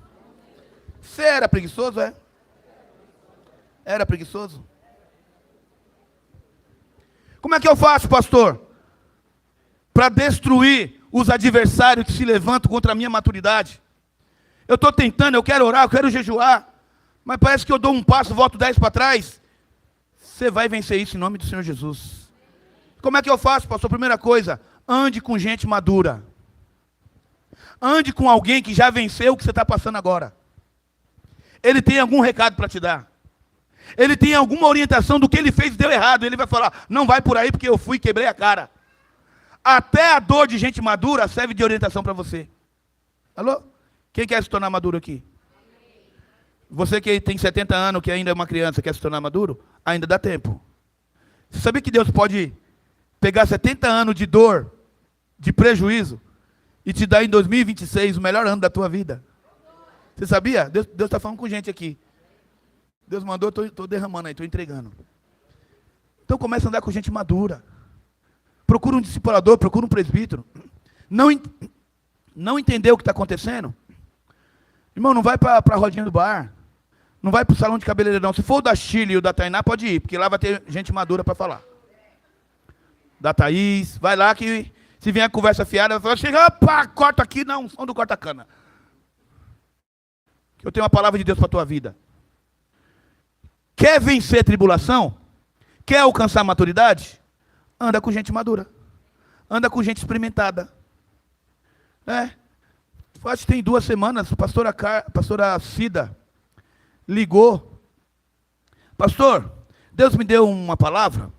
Você era preguiçoso, é? Era preguiçoso? Como é que eu faço, pastor? Para destruir os adversários que se levantam contra a minha maturidade. Eu estou tentando, eu quero orar, eu quero jejuar, mas parece que eu dou um passo, volto 10 para trás. Você vai vencer isso em nome do Senhor Jesus. Como é que eu faço, pastor? Primeira coisa, ande com gente madura. Ande com alguém que já venceu o que você está passando agora. Ele tem algum recado para te dar. Ele tem alguma orientação do que ele fez e deu errado. Ele vai falar, não vai por aí porque eu fui e quebrei a cara. Até a dor de gente madura serve de orientação para você. Alô? Quem quer se tornar maduro aqui? Você que tem 70 anos, que ainda é uma criança, quer se tornar maduro? Ainda dá tempo. Você sabia que Deus pode pegar 70 anos de dor, de prejuízo, e te dar em 2026 o melhor ano da tua vida? Você sabia? Deus está falando com gente aqui. Deus mandou, estou derramando aí, estou entregando. Então começa a andar com gente madura. Procura um discipulador, procura um presbítero. Não entendeu o que está acontecendo? Irmão, não vai para a rodinha do bar. Não vai para o salão de cabeleireiro, não. Se for o da Chile e o da Tainá, pode ir, porque lá vai ter gente madura para falar. Da Thaís, vai lá que se vier a conversa fiada, vai falar, chega, pá, corta aqui, não, som do corta-cana. Que eu tenho uma palavra de Deus para a tua vida. Quer vencer a tribulação? Quer alcançar a maturidade? Anda com gente madura. Anda com gente experimentada. Acho que tem 2 semanas, a pastora Cida ligou. Pastor, Deus me deu uma palavra.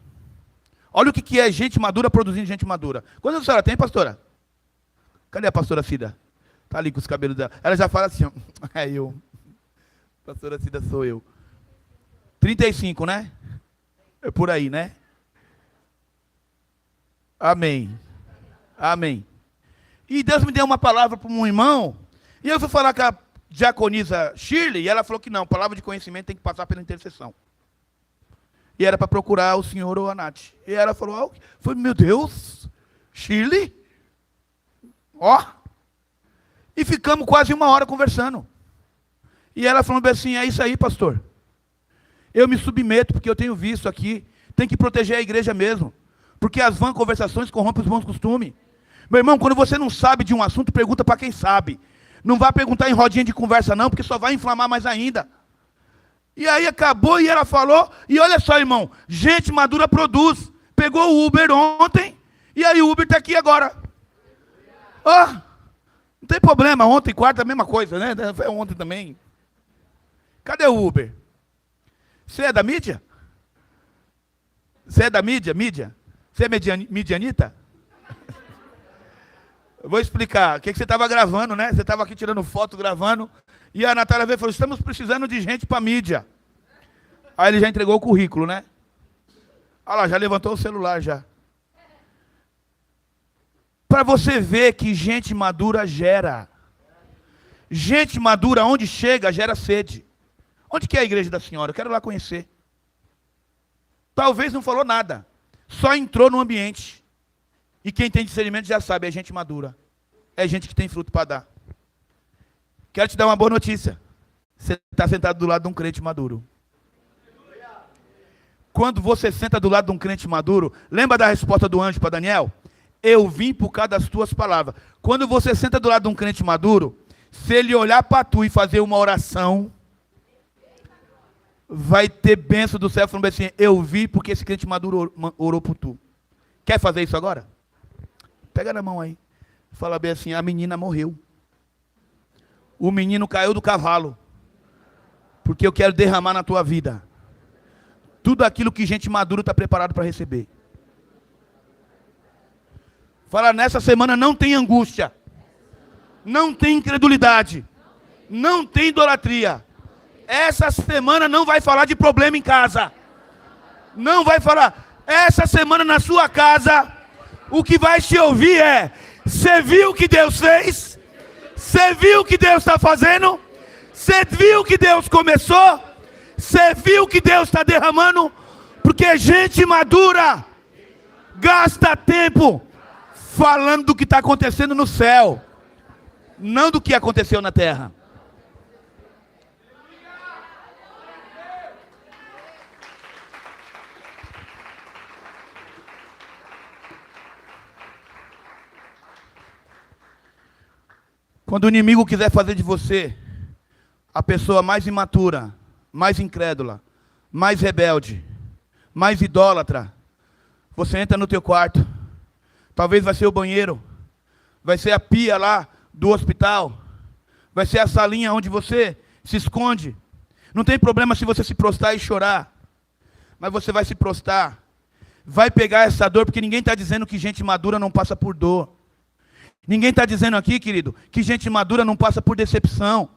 Olha o que é gente madura produzindo gente madura. Quantas a senhora tem, pastora? Cadê a pastora Cida? Está ali com os cabelos dela. Ela já fala assim, ó, é eu. Pastora Cida sou eu. 35, né? É por aí, né? Amém. Amém. E Deus me deu uma palavra para um irmão, e eu fui falar com a diaconisa Shirley, e ela falou que não, palavra de conhecimento tem que passar pela intercessão. E era para procurar o senhor ou a Nath. E ela falou, foi, meu Deus, Shirley? Ó. E ficamos quase 1 hora conversando. E ela falou assim, é isso aí, pastor. Eu me submeto, porque eu tenho visto aqui, tem que proteger a igreja mesmo. Porque as vãs conversações corrompem os bons costumes. Meu irmão, quando você não sabe de um assunto, pergunta para quem sabe. Não vai perguntar em rodinha de conversa não, porque só vai inflamar mais ainda. E aí acabou e ela falou, e olha só, irmão, gente madura produz. Pegou o Uber ontem, e aí o Uber está aqui agora. Não tem problema, ontem, quarta, a mesma coisa, né? Foi ontem também. Cadê o Uber? Você é da mídia? Você é da mídia? Você é medianita? Eu vou explicar. O que você estava gravando, né? Você estava aqui tirando foto, gravando. E a Natália veio e falou, estamos precisando de gente para mídia. Aí ele já entregou o currículo, né? Olha lá, já levantou o celular já. Para você ver que gente madura gera. Gente madura, onde chega, gera sede. Onde que é a igreja da senhora? Eu quero lá conhecer. Talvez não falou nada. Só entrou no ambiente. E quem tem discernimento já sabe, é gente madura. É gente que tem fruto para dar. Quero te dar uma boa notícia. Você está sentado do lado de um crente maduro. Quando você senta do lado de um crente maduro, lembra da resposta do anjo para Daniel? Eu vim por causa das tuas palavras. Quando você senta do lado de um crente maduro, se ele olhar para tu e fazer uma oração, vai ter bênção do céu falando assim, eu vi porque esse crente maduro orou por tu. Quer fazer isso agora? Pega na mão aí. Fala bem assim, a menina morreu. O menino caiu do cavalo. Porque eu quero derramar na tua vida tudo aquilo que gente madura está preparado para receber. Fala, nessa semana não tem angústia. não tem incredulidade, não tem idolatria. Essa semana não vai falar de problema em casa. Não vai falar. Essa semana na sua casa, o que vai te ouvir é: você viu o que Deus fez? Você viu o que Deus está fazendo? Você viu o que Deus começou? Você viu o que Deus está derramando? Porque gente madura gasta tempo falando do que está acontecendo no céu, não do que aconteceu na terra. Quando o inimigo quiser fazer de você a pessoa mais imatura, mais incrédula, mais rebelde, mais idólatra, você entra no teu quarto, talvez vai ser o banheiro, vai ser a pia lá do hospital, vai ser a salinha onde você se esconde. Não tem problema se você se prostrar e chorar, mas você vai se prostrar, vai pegar essa dor, porque ninguém está dizendo que gente madura não passa por dor. Ninguém está dizendo aqui, querido, que gente madura não passa por decepção.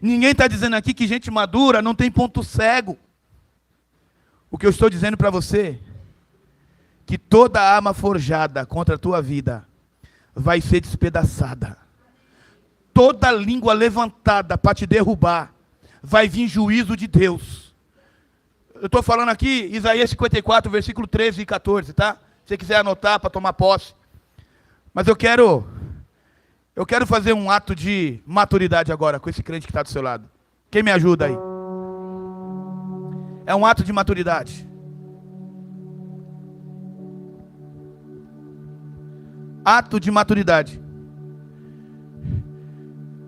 Ninguém está dizendo aqui que gente madura não tem ponto cego. O que eu estou dizendo para você, que toda arma forjada contra a tua vida vai ser despedaçada. Toda língua levantada para te derrubar, vai vir juízo de Deus. Eu estou falando aqui, Isaías 54, versículo 13 e 14, tá? Se você quiser anotar para tomar posse. Mas eu quero fazer um ato de maturidade agora com esse crente que está do seu lado. Quem me ajuda aí? É um ato de maturidade. Ato de maturidade.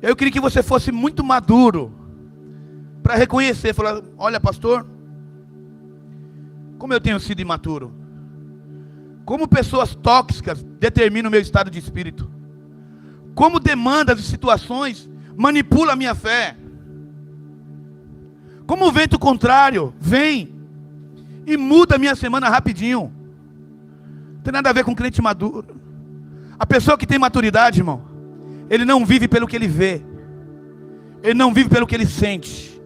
Eu queria que você fosse muito maduro para reconhecer, falar: olha, pastor, como eu tenho sido imaturo. Como pessoas tóxicas determinam o meu estado de espírito. Como demandas e situações manipulam a minha fé. Como o vento contrário vem e muda a minha semana rapidinho. Não tem nada a ver com crente maduro. A pessoa que tem maturidade, irmão, ele não vive pelo que ele vê. Ele não vive pelo que ele sente.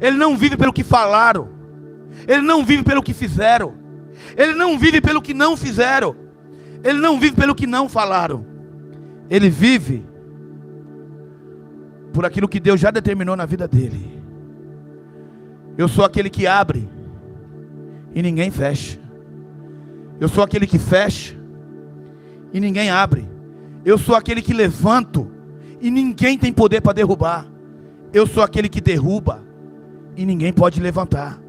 Ele não vive pelo que falaram. Ele não vive pelo que fizeram. Ele não vive pelo que não fizeram. Ele não vive pelo que não falaram. Ele vive por aquilo que Deus já determinou na vida dele. Eu sou aquele que abre e ninguém fecha. Eu sou aquele que fecha e ninguém abre. Eu sou aquele que levanto e ninguém tem poder para derrubar. Eu sou aquele que derruba e ninguém pode levantar.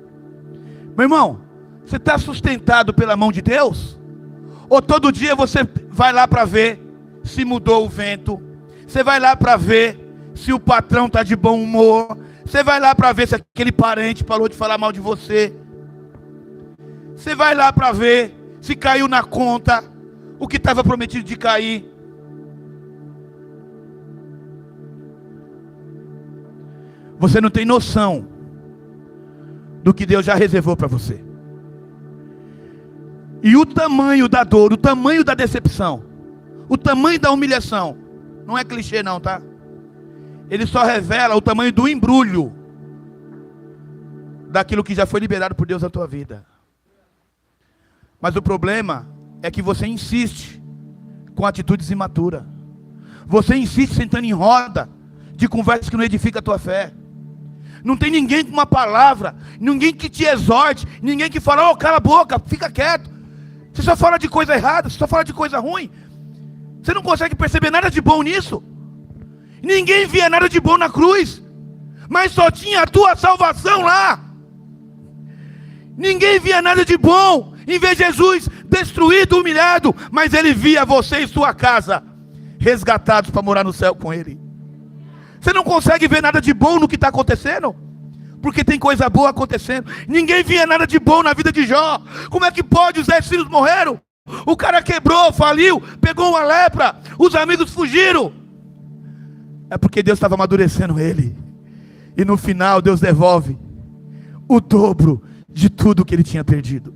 Meu irmão, você está sustentado pela mão de Deus? Ou todo dia você vai lá para ver se mudou o vento? Você vai lá para ver se o patrão está de bom humor? Você vai lá para ver se aquele parente parou de falar mal de você? Você vai lá para ver se caiu na conta o que estava prometido de cair? Você não tem noção do que Deus já reservou para você. E o tamanho da dor, o tamanho da decepção, o tamanho da humilhação, não é clichê não, tá? Ele só revela o tamanho do embrulho daquilo que já foi liberado por Deus na tua vida. Mas o problema é que você insiste com atitudes imaturas. Você insiste sentando em roda de conversas que não edificam a tua fé. Não tem ninguém com uma palavra, ninguém que te exorte, ninguém que fala: oh, cala a boca, fica quieto. Você só fala de coisa errada, você só fala de coisa ruim. Você não consegue perceber nada de bom nisso. Ninguém via nada de bom na cruz, mas só tinha a tua salvação lá. Ninguém via nada de bom em ver Jesus destruído, humilhado, mas ele via você e sua casa resgatados para morar no céu com ele. Você não consegue ver nada de bom no que está acontecendo? Porque tem coisa boa acontecendo. Ninguém via nada de bom na vida de Jó. Como é que pode? Os 10 filhos morreram. O cara quebrou, faliu, pegou uma lepra. Os amigos fugiram. É porque Deus estava amadurecendo ele. E no final Deus devolve o dobro de tudo que ele tinha perdido.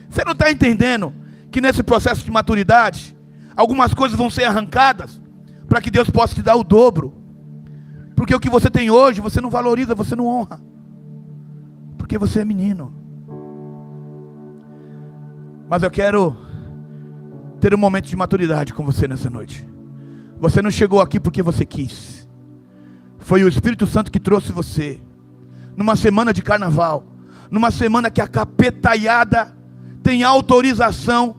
Você não está entendendo que nesse processo de maturidade algumas coisas vão ser arrancadas para que Deus possa te dar o dobro. Porque o que você tem hoje, você não valoriza, você não honra. Porque você é menino. Mas eu quero ter um momento de maturidade com você nessa noite. Você não chegou aqui porque você quis. Foi o Espírito Santo que trouxe você. Numa semana de carnaval. Numa semana que a capetaiada tem autorização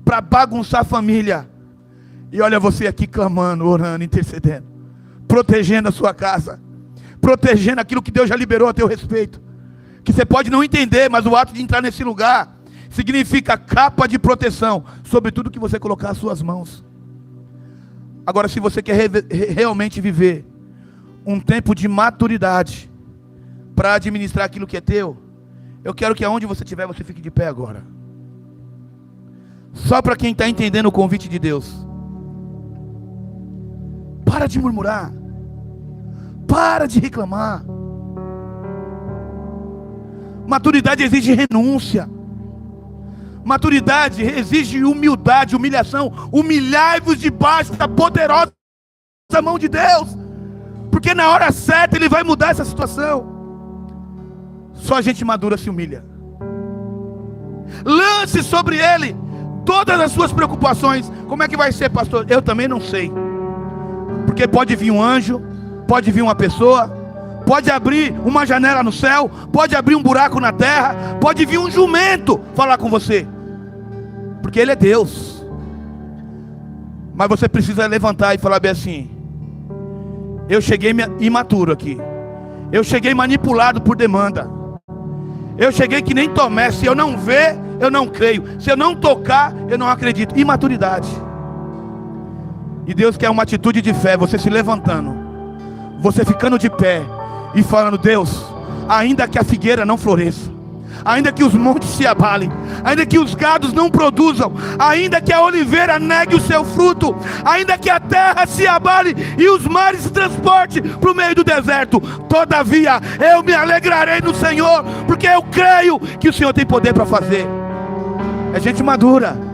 para bagunçar a família. E olha você aqui clamando, orando, intercedendo, protegendo a sua casa, protegendo aquilo que Deus já liberou a teu respeito. Que você pode não entender, mas o ato de entrar nesse lugar significa capa de proteção sobre tudo que você colocar as suas mãos. Agora, se você quer realmente viver um tempo de maturidade para administrar aquilo que é teu, eu quero que aonde você estiver, você fique de pé agora. Só para quem está entendendo o convite de Deus. Para de murmurar. Para de reclamar. Maturidade exige renúncia. Maturidade exige humildade, humilhação. Humilhai-vos debaixo da poderosa mão de Deus. Porque na hora certa Ele vai mudar essa situação. Só a gente madura se humilha. Lance sobre Ele todas as suas preocupações. Como é que vai ser, pastor? Eu também não sei. Porque pode vir um anjo, pode vir uma pessoa, pode abrir uma janela no céu, pode abrir um buraco na terra, pode vir um jumento falar com você. Porque Ele é Deus. Mas você precisa levantar e falar bem assim: eu cheguei imaturo aqui. Eu cheguei manipulado por demanda. Eu cheguei que nem Tomé. Se eu não ver, eu não creio. Se eu não tocar, eu não acredito. Imaturidade. E Deus quer uma atitude de fé. Você se levantando, você ficando de pé e falando: Deus, ainda que a figueira não floresça, ainda que os montes se abalem, ainda que os gados não produzam, ainda que a oliveira negue o seu fruto, ainda que a terra se abale e os mares se transportem para o meio do deserto, todavia eu me alegrarei no Senhor, porque eu creio que o Senhor tem poder para fazer. É gente madura.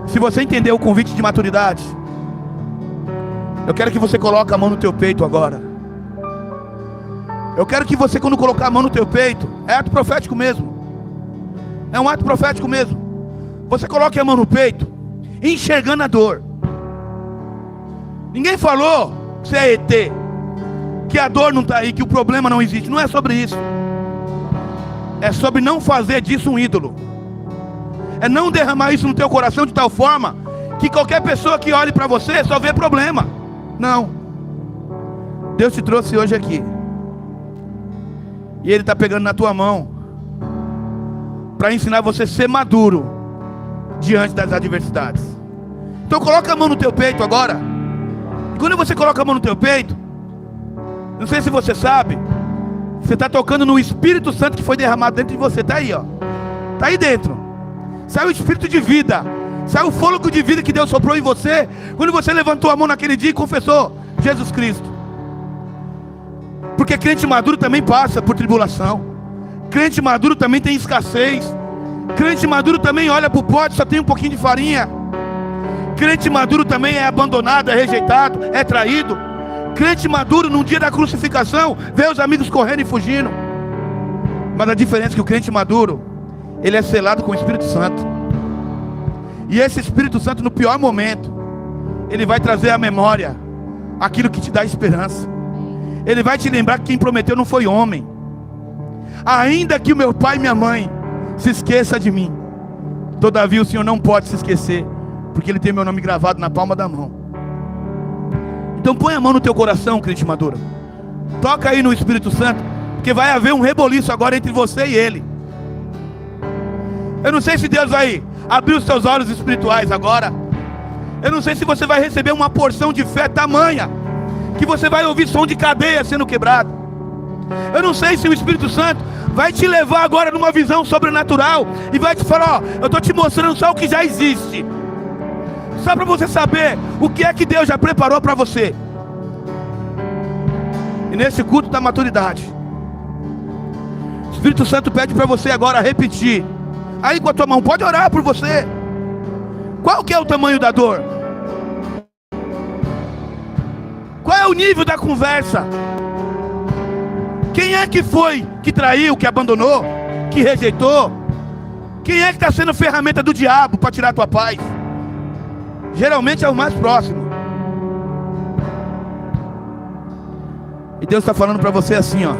Se você entender o convite de maturidade, eu quero que você coloque a mão no teu peito agora. Eu quero que você, quando colocar a mão no teu peito, é ato profético mesmo. É um ato profético mesmo. Você coloque a mão no peito, enxergando a dor. Ninguém falou que você é ET, que a dor não está aí, que o problema não existe. Não é sobre isso. É sobre não fazer disso um ídolo. É não derramar isso no teu coração de tal forma que qualquer pessoa que olhe para você só vê problema. Não. Deus te trouxe hoje aqui. E Ele está pegando na tua mão para ensinar você a ser maduro diante das adversidades. Então coloca a mão no teu peito agora. E quando você coloca a mão no teu peito, não sei se você sabe, você está tocando no Espírito Santo que foi derramado dentro de você. Está aí, ó. Está aí dentro. Sai o espírito de vida, sai o fôlego de vida que Deus soprou em você quando você levantou a mão naquele dia e confessou Jesus Cristo. Porque crente maduro também passa por tribulação. Crente maduro também tem escassez. Crente maduro também olha para o pote, só tem um pouquinho de farinha. Crente maduro também é abandonado, é rejeitado, é traído. Crente maduro no dia da crucificação vê os amigos correndo e fugindo. Mas a diferença é que o crente maduro, ele é selado com o Espírito Santo. E esse Espírito Santo, no pior momento, ele vai trazer à memória aquilo que te dá esperança. Ele vai te lembrar que quem prometeu não foi homem. Ainda que o meu pai e minha mãe se esqueça de mim, todavia o Senhor não pode se esquecer, porque Ele tem meu nome gravado na palma da mão. Então põe a mão no teu coração, crente maduro. Toca aí no Espírito Santo, porque vai haver um reboliço agora entre você e Ele. Eu não sei se Deus vai abrir os seus olhos espirituais agora. Eu não sei se você vai receber uma porção de fé tamanha que você vai ouvir som de cadeia sendo quebrado. Eu não sei se o Espírito Santo vai te levar agora numa visão sobrenatural e vai te falar: ó, eu estou te mostrando só o que já existe, só para você saber o que é que Deus já preparou para você. E nesse culto da maturidade, o Espírito Santo pede para você agora repetir aí com a tua mão. Pode orar por você. Qual que é o tamanho da dor? Qual é o nível da conversa? Quem é que foi que traiu, que abandonou, que rejeitou? Quem é que está sendo ferramenta do diabo para tirar a tua paz? Geralmente é o mais próximo. E Deus está falando para você assim, ó: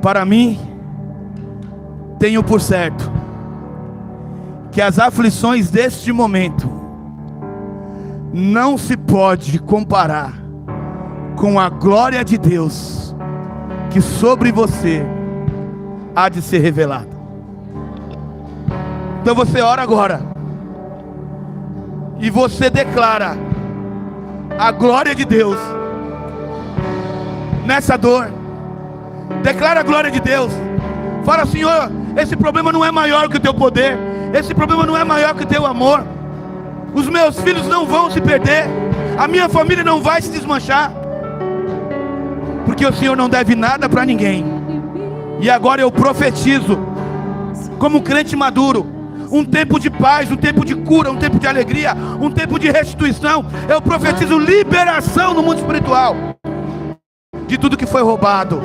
para mim, tenho por certo que as aflições deste momento não se pode comparar com a glória de Deus que sobre você há de ser revelada. Então você ora agora e você declara a glória de Deus nessa dor. Declara a glória de Deus. Fala: Senhor, esse problema não é maior que o teu poder, esse problema não é maior que o teu amor. Os meus filhos não vão se perder, a minha família não vai se desmanchar, porque o Senhor não deve nada para ninguém. E agora eu profetizo, como crente maduro, um tempo de paz, um tempo de cura, um tempo de alegria, um tempo de restituição. Eu profetizo liberação no mundo espiritual de tudo que foi roubado.